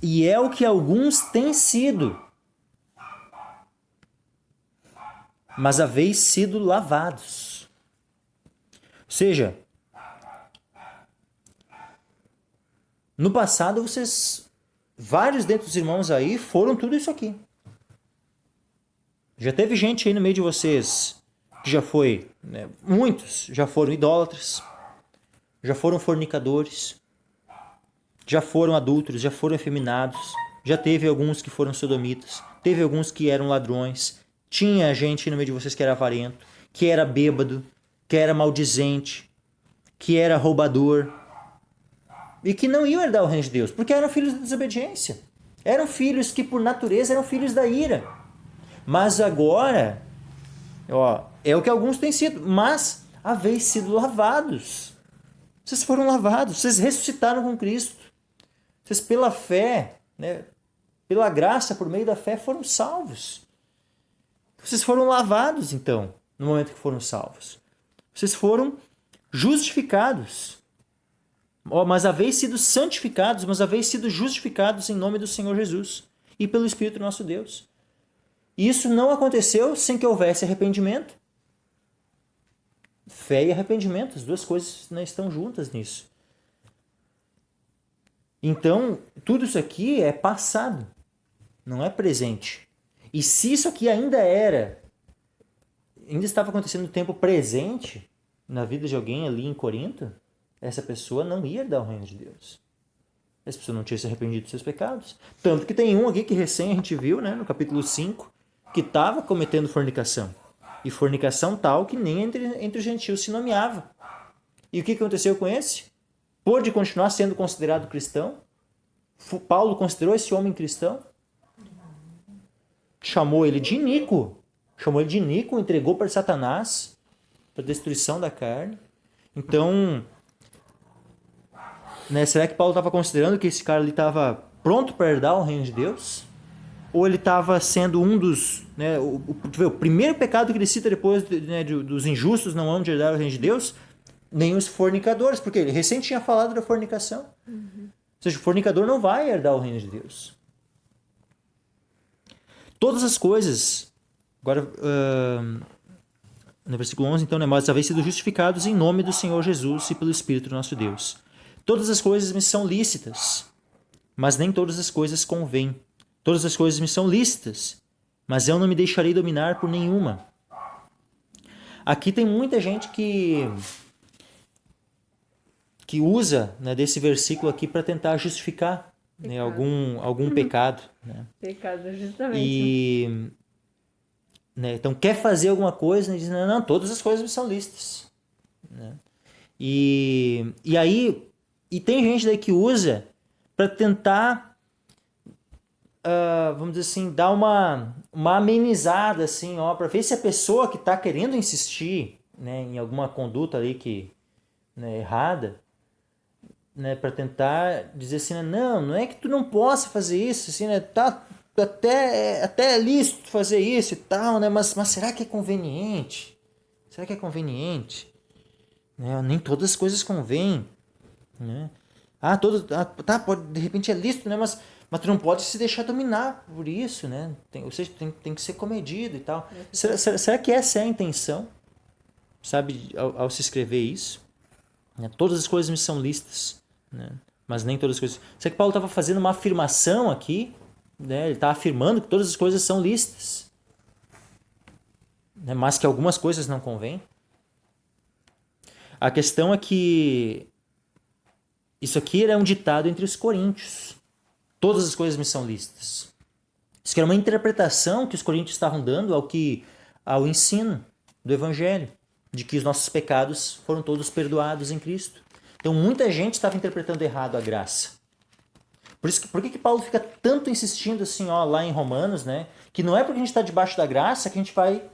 e é o que alguns têm sido, mas haveis sido lavados. Ou seja, no passado vários dentre os irmãos aí foram tudo isso aqui. Já teve gente aí no meio de vocês que já foi, né, muitos já foram idólatras, já foram fornicadores, já foram adúlteros, já foram efeminados, já teve alguns que foram sodomitas, teve alguns que eram ladrões, tinha gente no meio de vocês que era avarento, que era bêbado, que era maldizente, que era roubador, e que não iam herdar o reino de Deus, porque eram filhos da desobediência. Eram filhos que, por natureza, eram filhos da ira. Mas agora, é o que alguns têm sido, mas haveis sido lavados. Vocês foram lavados, vocês ressuscitaram com Cristo. Vocês, pela fé, né, pela graça, por meio da fé, foram salvos. Vocês foram lavados, então, no momento que foram salvos. Vocês foram justificados. Mas haveis sido santificados, mas haveis sido justificados em nome do Senhor Jesus e pelo Espírito nosso Deus. E isso não aconteceu sem que houvesse arrependimento. Fé e arrependimento, as duas coisas, né, estão juntas nisso. Então, tudo isso aqui é passado, não é presente. E se isso aqui ainda estava acontecendo no tempo presente, na vida de alguém ali em Corinto, essa pessoa não ia dar o reino de Deus. Essa pessoa não tinha se arrependido dos seus pecados. Tanto que tem um aqui que recém a gente viu, né, no capítulo 5, que estava cometendo fornicação. E fornicação tal que nem entre os gentios se nomeava. E o que aconteceu com esse? Pôde continuar sendo considerado cristão? Paulo considerou esse homem cristão? Chamou ele de iníquo. Entregou para Satanás, para a destruição da carne. Então, né, será que Paulo estava considerando que esse cara ali estava pronto para herdar o reino de Deus? Ou ele estava sendo um dos... Né, o primeiro pecado que ele cita depois, né, dos injustos não hão de herdar o reino de Deus, nem os fornicadores, porque ele recém tinha falado da fornicação. Ou seja, o fornicador não vai herdar o reino de Deus. Todas as coisas... Agora, no versículo 11, então, né, mas haveis sido justificados em nome do Senhor Jesus e pelo Espírito nosso Deus. Todas as coisas me são lícitas, mas nem todas as coisas convêm. Todas as coisas me são lícitas, mas eu não me deixarei dominar por nenhuma. Aqui tem muita gente que usa, né, desse versículo aqui para tentar justificar, né, algum pecado. Né? Pecado, justamente. E, né, então quer fazer alguma coisa e diz, não, todas as coisas me são lícitas. Né? E aí... E tem gente daí que usa para tentar, vamos dizer assim, dar uma amenizada, assim, para ver se a pessoa que está querendo insistir, né, em alguma conduta ali que, né, errada, né, para tentar dizer assim, né, não é que tu não possa fazer isso, assim, né, tá até é lícito fazer isso e tal, né, mas será que é conveniente? Será que é conveniente? Né, nem todas as coisas convêm, né? Tá, pode, de repente é lícito, né, mas tu não pode se deixar dominar por isso, né? Ou seja, tem que ser comedido e tal. Será que essa é a intenção? Sabe, ao se escrever isso? Né? Todas as coisas me são lícitas, né? Mas nem todas as coisas... Será que Paulo estava fazendo uma afirmação aqui? Né? Ele está afirmando que todas as coisas são lícitas, né? Mas que algumas coisas não convêm? A questão é que isso aqui era um ditado entre os coríntios. Todas as coisas me são lícitas. Isso que era uma interpretação que os coríntios estavam dando ao ensino do Evangelho, de que os nossos pecados foram todos perdoados em Cristo. Então muita gente estava interpretando errado a graça. Por que Paulo fica tanto insistindo assim, lá em Romanos, né? Que não é porque a gente está debaixo da graça que a gente vai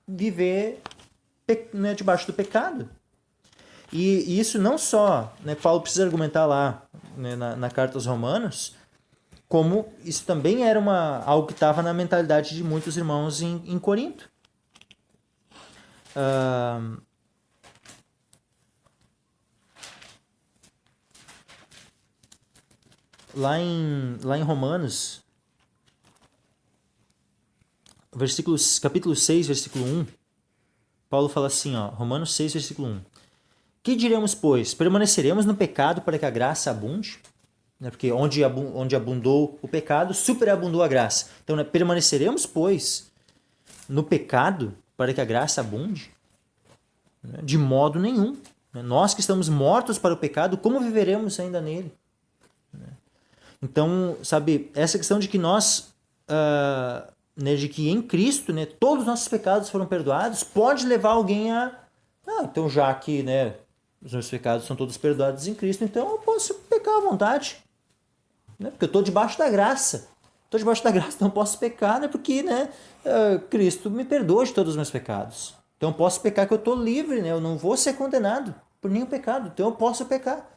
viver, né, debaixo do pecado. E isso não só, né, Paulo precisa argumentar lá, né, na carta aos Romanos, como isso também era algo que estava na mentalidade de muitos irmãos em Corinto. Lá em Romanos, capítulo 6, versículo 1, Paulo fala assim, Romanos 6, versículo 1. Que diremos, pois? Permaneceremos no pecado para que a graça abunde? Né? Porque onde abundou o pecado, superabundou a graça. Então, né, permaneceremos, pois, no pecado para que a graça abunde? Né? De modo nenhum. Né? Nós que estamos mortos para o pecado, como viveremos ainda nele? Né? Então, sabe, essa questão de que nós, né, de que em Cristo, né, todos os nossos pecados foram perdoados, pode levar alguém então já que, né, os meus pecados são todos perdoados em Cristo, então eu posso pecar à vontade, né, porque eu estou debaixo da graça. Estou debaixo da graça, então eu posso pecar, né, porque, né, Cristo me perdoa de todos os meus pecados. Então eu posso pecar que eu estou livre, né, eu não vou ser condenado por nenhum pecado, então eu posso pecar.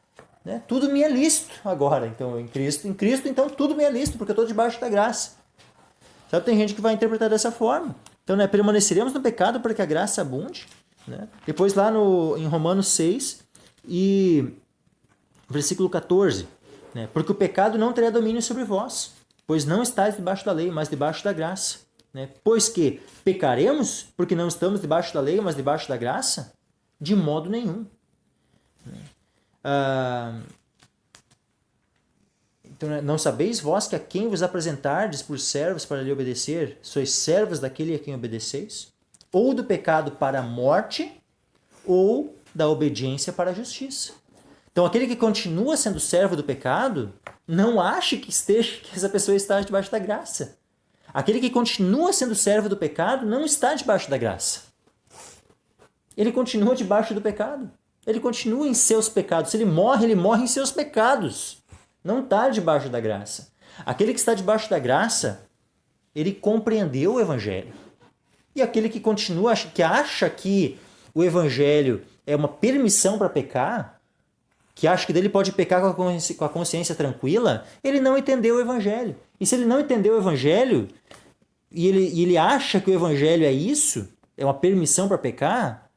Né? Tudo me é lícito agora, então em Cristo, então tudo me é lícito, porque eu estou debaixo da graça. Sabe, tem gente que vai interpretar dessa forma. Então, né, permaneceremos no pecado para que a graça abunde. Né? Depois lá em Romanos 6 e versículo 14, né? Porque o pecado não terá domínio sobre vós, pois não estáis debaixo da lei, mas debaixo da graça. Né? Pois que pecaremos porque não estamos debaixo da lei, mas debaixo da graça? De modo nenhum. Então, não sabeis vós que a quem vos apresentardes por servos para lhe obedecer, sois servos daquele a quem obedeceis? Ou do pecado para a morte, ou da obediência para a justiça. Então, aquele que continua sendo servo do pecado, não ache que essa pessoa está debaixo da graça. Aquele que continua sendo servo do pecado não está debaixo da graça. Ele continua debaixo do pecado. Ele continua em seus pecados. Se ele morre em seus pecados. Não está debaixo da graça. Aquele que está debaixo da graça, ele compreendeu o Evangelho. E aquele que continua, que acha que o Evangelho é uma permissão para pecar, que acha que dele pode pecar com a consciência tranquila, ele não entendeu o Evangelho. E se ele não entendeu o Evangelho, e ele acha que o Evangelho é isso, é uma permissão para pecar,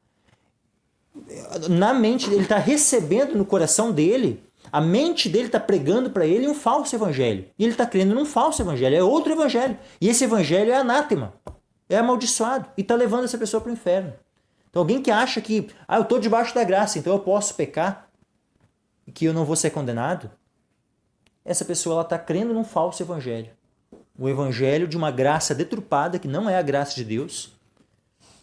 na mente ele está recebendo no coração dele, a mente dele está pregando para ele um falso evangelho. E ele está crendo num falso evangelho, é outro evangelho. E esse evangelho é anátema, é amaldiçoado e está levando essa pessoa para o inferno. Então alguém que acha que eu estou debaixo da graça, então eu posso pecar e que eu não vou ser condenado, essa pessoa está crendo num falso evangelho. O evangelho de uma graça deturpada, que não é a graça de Deus.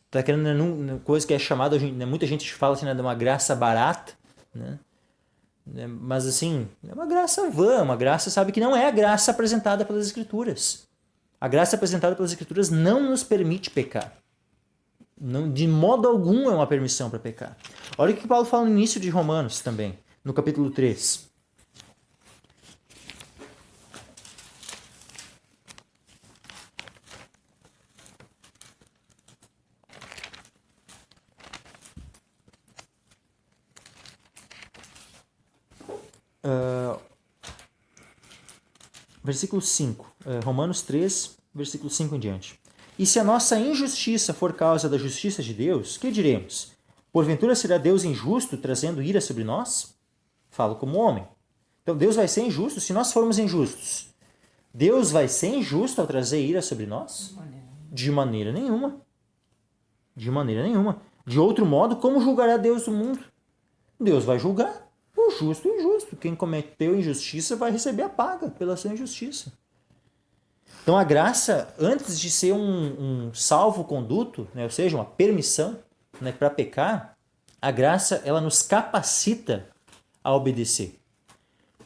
Está querendo numa coisa que é chamada, muita gente fala assim, né, de uma graça barata, né? Mas assim, é uma graça vã, uma graça, sabe, que não é a graça apresentada pelas Escrituras. A graça apresentada pelas Escrituras não nos permite pecar. Não, de modo algum é uma permissão para pecar. Olha o que Paulo fala no início de Romanos também, no capítulo 3. Versículo 5. Romanos 3, versículo 5 em diante. E se a nossa injustiça for causa da justiça de Deus, que diremos? Porventura será Deus injusto, trazendo ira sobre nós? Falo como homem. Então Deus vai ser injusto se nós formos injustos. Deus vai ser injusto ao trazer ira sobre nós? De maneira nenhuma. De maneira nenhuma. De outro modo, como julgará Deus o mundo? Deus vai julgar o justo e o injusto. Quem cometeu injustiça vai receber a paga pela sua injustiça. Então a graça, antes de ser um salvo-conduto, né, ou seja, uma permissão, né, para pecar, a graça ela nos capacita a obedecer.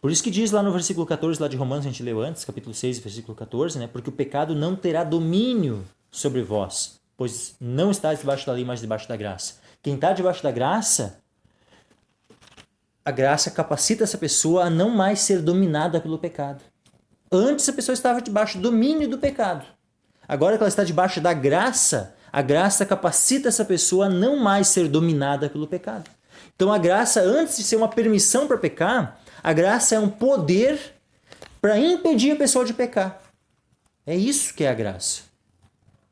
Por isso que diz lá no versículo 14 lá de Romanos, a gente leu antes, capítulo 6, versículo 14, né, porque o pecado não terá domínio sobre vós, pois não está debaixo da lei, mas debaixo da graça. Quem está debaixo da graça, a graça capacita essa pessoa a não mais ser dominada pelo pecado. Antes a pessoa estava debaixo do domínio do pecado. Agora que ela está debaixo da graça, a graça capacita essa pessoa a não mais ser dominada pelo pecado. Então a graça, antes de ser uma permissão para pecar, a graça é um poder para impedir a pessoa de pecar. É isso que é a graça.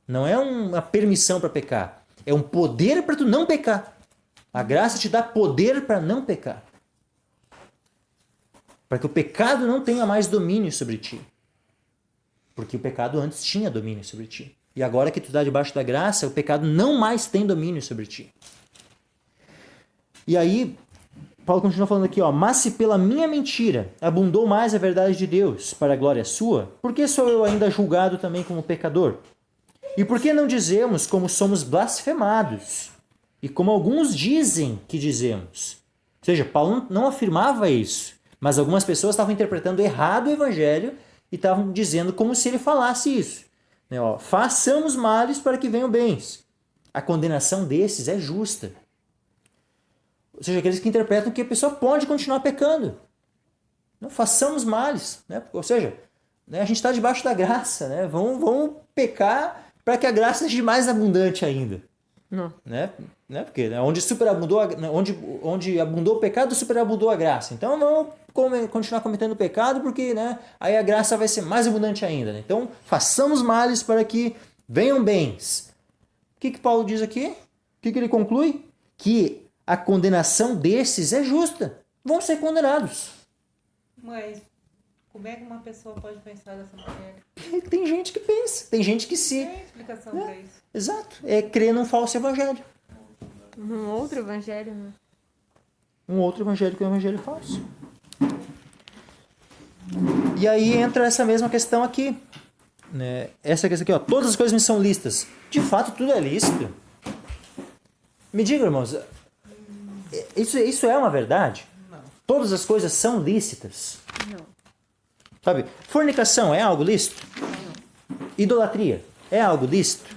Não é uma permissão para pecar. É um poder para tu não pecar. A graça te dá poder para não pecar. Para que o pecado não tenha mais domínio sobre ti. Porque o pecado antes tinha domínio sobre ti. E agora que tu está debaixo da graça, o pecado não mais tem domínio sobre ti. E aí, Paulo continua falando aqui, ó, mas se pela minha mentira abundou mais a verdade de Deus para a glória sua, por que sou eu ainda julgado também como pecador? E por que não dizemos como somos blasfemados? E como alguns dizem que dizemos? Ou seja, Paulo não afirmava isso. Mas algumas pessoas estavam interpretando errado o evangelho e estavam dizendo como se ele falasse isso. Né, ó, façamos males para que venham bens. A condenação desses é justa. Ou seja, aqueles que interpretam que a pessoa pode continuar pecando. Não façamos males. Né? Ou seja, né, a gente está debaixo da graça. Né? Vamos pecar para que a graça seja mais abundante ainda. Não. Né? Porque né, onde abundou o pecado, superabundou a graça. Então vamos continuar cometendo pecado, porque né, aí a graça vai ser mais abundante ainda. Né? Então façamos males para que venham bens. O que Paulo diz aqui? O que ele conclui? Que a condenação desses é justa. Vão ser condenados. Mas como é que uma pessoa pode pensar dessa maneira? Tem gente que pensa, tem gente que se... Tem explicação para isso. Exato, é crer num falso evangelho. Um outro evangelho, né? Um outro evangelho que é um evangelho falso. E aí entra essa mesma questão aqui. Né? Essa questão aqui, ó, todas as coisas me são lícitas. De fato, tudo é lícito. Me diga, irmãos, isso é uma verdade? Não. Todas as coisas são lícitas? Não. Sabe, fornicação é algo lícito? Não. Idolatria é algo lícito?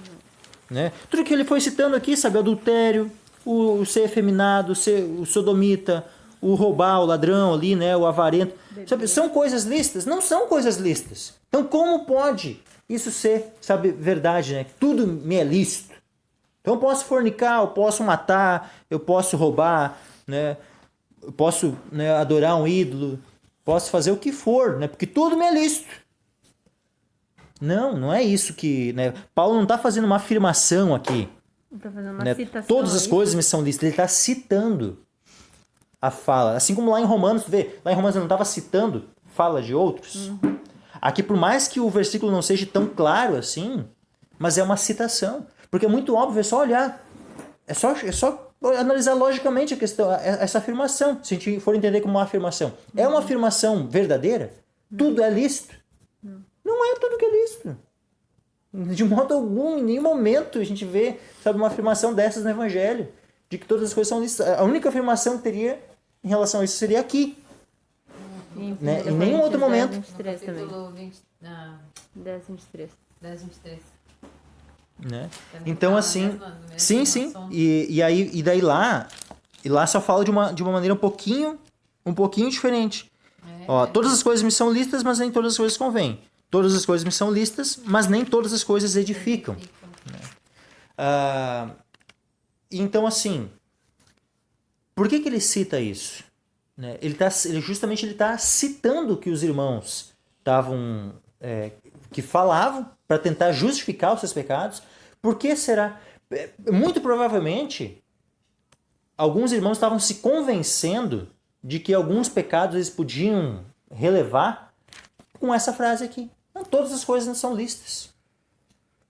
Não. Né? Tudo que ele foi citando aqui, sabe, adultério, o ser efeminado, o sodomita, o roubar, o ladrão ali, né, o avarento, sabe, são coisas lícitas? Não são coisas lícitas. Então como pode isso ser, sabe, verdade, né? Tudo me é lícito. Então eu posso fornicar, eu posso matar, eu posso roubar, né? Eu posso, né, adorar um ídolo, posso fazer o que for, né? Porque tudo me é lícito. Não é isso que... Né? Paulo não está fazendo uma afirmação aqui. Para fazer uma Né? citação. Todas as coisas me são lícitas. Ele está citando a fala. Assim como lá em Romanos, tu vê, lá em Romanos ele não estava citando fala de outros. Uhum. Aqui, por mais que o versículo não seja tão claro assim, mas é uma citação. Porque é muito óbvio, é só olhar. É só analisar logicamente a questão, essa afirmação. Se a gente for entender como uma afirmação. É uma afirmação verdadeira? Tudo é lícito? Não é tudo que é lícito. De modo algum, em nenhum momento a gente vê, sabe, uma afirmação dessas no Evangelho. De que todas as coisas são lícitas. A única afirmação que teria em relação a isso seria aqui. Né? Em nenhum outro momento. 23 também. Capítulo 20, 10, 23. 10, 23. Né? Então assim, sim. E daí lá só fala de uma maneira um pouquinho diferente. Ó, todas as coisas me são lícitas, mas nem todas as coisas convêm. Todas as coisas me são lícitas, mas nem todas as coisas edificam. Né? Então assim, por que ele cita isso? né, justamente ele está citando que os irmãos estavam, que falavam para tentar justificar os seus pecados. Por que será? Muito provavelmente, alguns irmãos estavam se convencendo de que alguns pecados eles podiam relevar com essa frase aqui. Não, todas as coisas não são lícitas.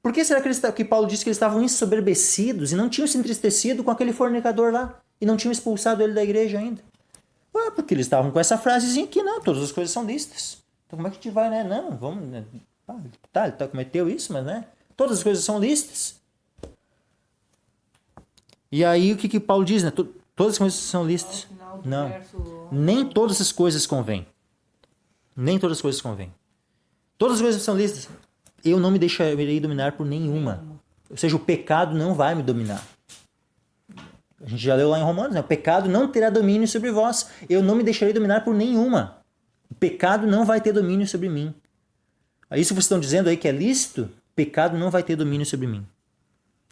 Por que será que Paulo disse que eles estavam ensoberbecidos e não tinham se entristecido com aquele fornicador lá? E não tinham expulsado ele da igreja ainda? Porque eles estavam com essa frasezinha aqui, não, todas as coisas são lícitas. Então como é que a gente vai, né? Não, vamos... Né? Ele cometeu isso, mas né? Todas as coisas são lícitas. E aí o que Paulo diz, né? Todas as coisas são lícitas. Não, nem todas as coisas convêm. Nem todas as coisas convêm. Todas as coisas são lícitas. Eu não me deixarei dominar por nenhuma. Ou seja, o pecado não vai me dominar. A gente já leu lá em Romanos, né? O pecado não terá domínio sobre vós. Eu não me deixarei dominar por nenhuma. O pecado não vai ter domínio sobre mim. Aí se vocês estão dizendo aí que é lícito, pecado não vai ter domínio sobre mim.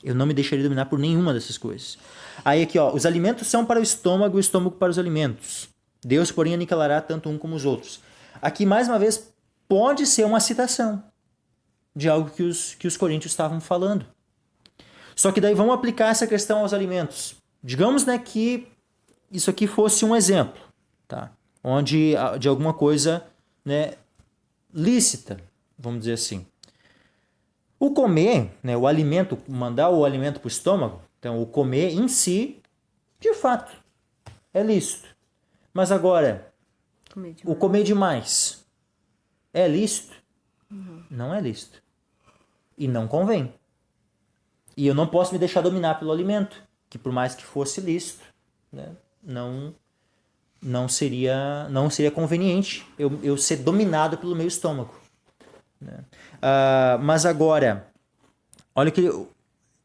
Eu não me deixarei dominar por nenhuma dessas coisas. Aí aqui, ó, os alimentos são para o estômago para os alimentos. Deus, porém, aniquilará tanto um como os outros. Aqui, mais uma vez, pode ser uma citação de algo que os coríntios estavam falando. Só que daí vamos aplicar essa questão aos alimentos. Digamos, né, que isso aqui fosse um exemplo, tá? Onde de alguma coisa, né, lícita, vamos dizer assim. O comer, né, o alimento, mandar o alimento para o estômago, então o comer em si, de fato, é lícito. Mas agora, o comer demais é lícito? Não é lícito. E não convém. E eu não posso me deixar dominar pelo alimento, que por mais que fosse lícito, né, não seria conveniente eu ser dominado pelo meu estômago. Né? Mas agora, olha que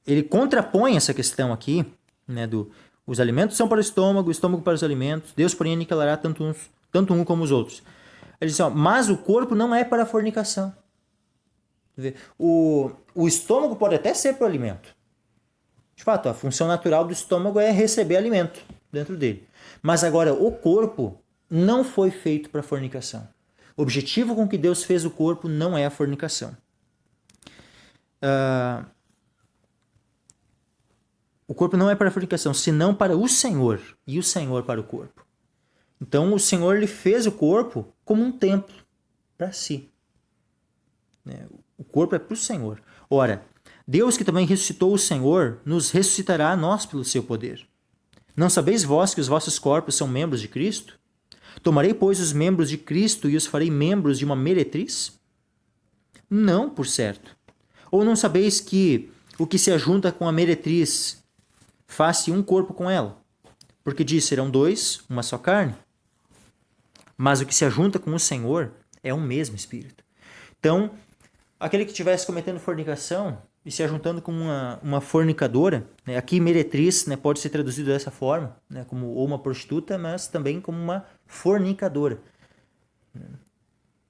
ele contrapõe essa questão aqui, né, os alimentos são para o estômago para os alimentos, Deus, porém, aniquilará tanto um como os outros. Ele diz, mas o corpo não é para a fornicação. O estômago pode até ser para o alimento. De fato, a função natural do estômago é receber alimento dentro dele. Mas agora, o corpo não foi feito para a fornicação. O objetivo com que Deus fez o corpo não é a fornicação. O corpo não é para a fornicação, senão para o Senhor, e o Senhor para o corpo. Então, o Senhor ele fez o corpo como um templo para si. O corpo é para o Senhor. Ora, Deus que também ressuscitou o Senhor, nos ressuscitará a nós pelo seu poder. Não sabeis vós que os vossos corpos são membros de Cristo? Tomarei, pois, os membros de Cristo e os farei membros de uma meretriz? Não, por certo. Ou não sabeis que o que se ajunta com a meretriz faz-se um corpo com ela? Porque diz, serão dois, uma só carne. Mas o que se ajunta com o Senhor é um mesmo Espírito. Então, aquele que estivesse cometendo fornicação e se ajuntando com uma fornicadora, né, aqui meretriz, né, pode ser traduzido dessa forma, né, como ou uma prostituta, mas também como uma fornicadora.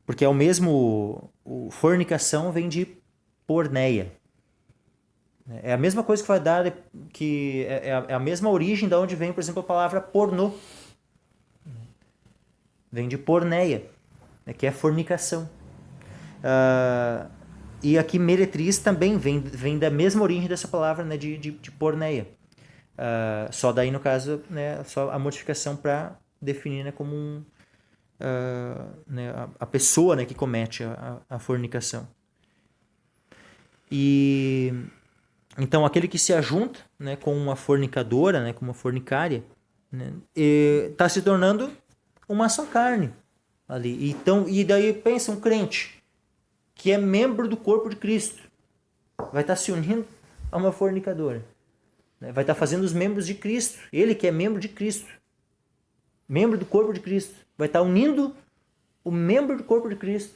Porque é o mesmo... fornicação vem de porneia. É a mesma coisa que vai dar... que é a mesma origem de onde vem, por exemplo, a palavra pornô. Vem de porneia, né, que é fornicação. E aqui meretriz também vem da mesma origem dessa palavra, né, de porneia. Só daí, no caso, né, só a modificação para definir, né, como né, a pessoa, né, que comete a fornicação. E então aquele que se ajunta, né, com uma fornicadora, né, com uma fornicária, né, está se tornando uma só carne ali. Então, e daí pensa um crente que é membro do corpo de Cristo, vai estar se unindo a uma fornicadora, né? Vai estar fazendo os membros de Cristo, ele que é membro de Cristo, membro do corpo de Cristo, vai estar unindo o membro do corpo de Cristo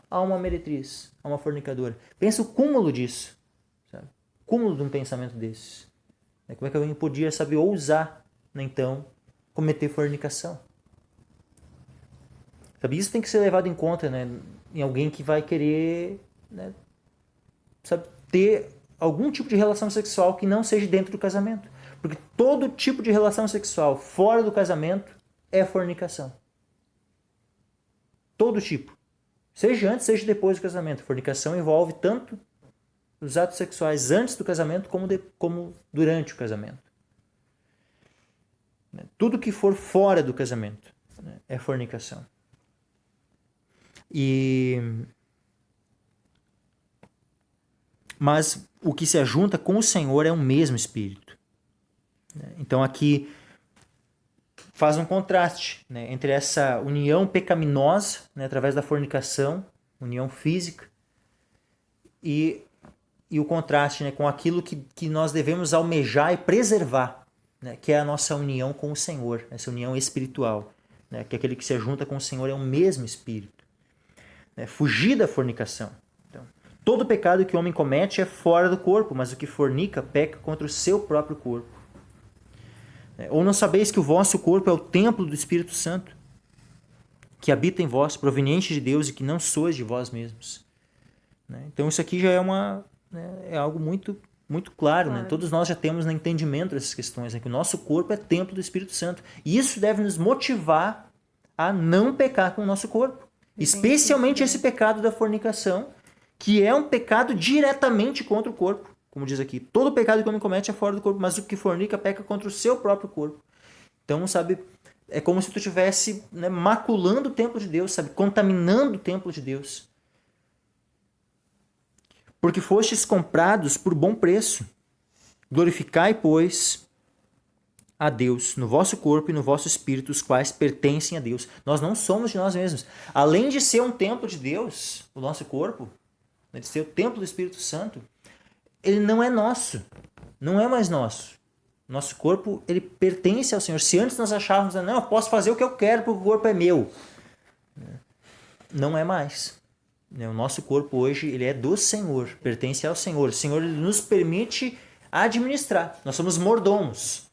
a uma meretriz, a uma fornicadora. Pensa o cúmulo disso, sabe? O cúmulo de um pensamento desse. Como é que alguém podia, sabe, ousar, né, então, cometer fornicação? Sabe, isso tem que ser levado em conta, né, em alguém que vai querer, né, sabe, ter algum tipo de relação sexual que não seja dentro do casamento. Porque todo tipo de relação sexual fora do casamento é fornicação. Todo tipo. Seja antes, seja depois do casamento. Fornicação envolve tanto os atos sexuais antes do casamento como durante o casamento. Tudo que for fora do casamento, né, é fornicação. Mas o que se ajunta com o Senhor é o mesmo Espírito. Então aqui faz um contraste, né, entre essa união pecaminosa, né, através da fornicação, união física, e o contraste, né, com aquilo que nós devemos almejar e preservar, né, que é a nossa união com o Senhor, essa união espiritual, né, que aquele que se junta com o Senhor é o mesmo Espírito. Né, fugir da fornicação. Então, todo pecado que o homem comete é fora do corpo, mas o que fornica peca contra o seu próprio corpo. Ou não sabeis que o vosso corpo é o templo do Espírito Santo, que habita em vós, proveniente de Deus, e que não sois de vós mesmos. Então isso aqui já é algo muito, muito claro. Né? Todos nós já temos no entendimento dessas questões, né? Que o nosso corpo é templo do Espírito Santo. E isso deve nos motivar a não pecar com o nosso corpo. Especialmente esse pecado da fornicação, que é um pecado diretamente contra o corpo. Como diz aqui, todo pecado que o homem comete é fora do corpo, mas o que fornica peca contra o seu próprio corpo. Então, sabe, é como se tu estivesse, né, maculando o templo de Deus, sabe, contaminando o templo de Deus. Porque fostes comprados por bom preço. Glorificai, pois, a Deus no vosso corpo e no vosso espírito, os quais pertencem a Deus. Nós não somos de nós mesmos. Além de ser um templo de Deus, o nosso corpo, né, de ser o templo do Espírito Santo, ele não é nosso. Não é mais nosso. Nosso corpo, ele pertence ao Senhor. Se antes nós achávamos, não, eu posso fazer o que eu quero porque o corpo é meu. Não é mais. O nosso corpo hoje, ele é do Senhor. Pertence ao Senhor. O Senhor, ele nos permite administrar. Nós somos mordomos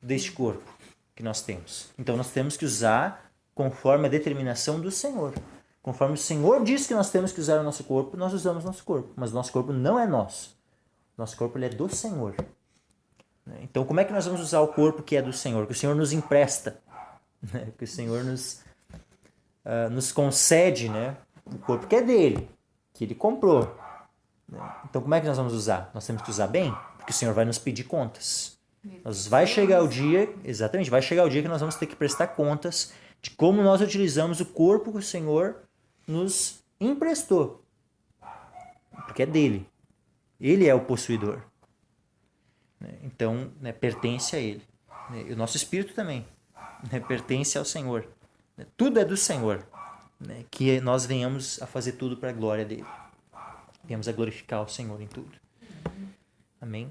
deste corpo que nós temos. Então nós temos que usar conforme a determinação do Senhor. Conforme o Senhor diz que nós temos que usar o nosso corpo, nós usamos o nosso corpo. Mas o nosso corpo não é nosso. Nosso corpo, ele é do Senhor. Então como é que nós vamos usar o corpo que é do Senhor? Que o Senhor nos empresta. Que o Senhor nos concede, né? O corpo que é dele. Que ele comprou. Então como é que nós vamos usar? Nós temos que usar bem. Porque o Senhor vai nos pedir contas. Vai chegar o dia, exatamente, vai chegar o dia que nós vamos ter que prestar contas de como nós utilizamos o corpo que o Senhor nos emprestou. Porque é dele. Ele é o possuidor. Então, pertence a ele. E o nosso espírito também pertence ao Senhor. Tudo é do Senhor. Que nós venhamos a fazer tudo para a glória dele. Venhamos a glorificar o Senhor em tudo. Amém?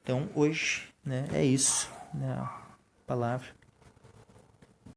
Então, hoje, é isso. A palavra.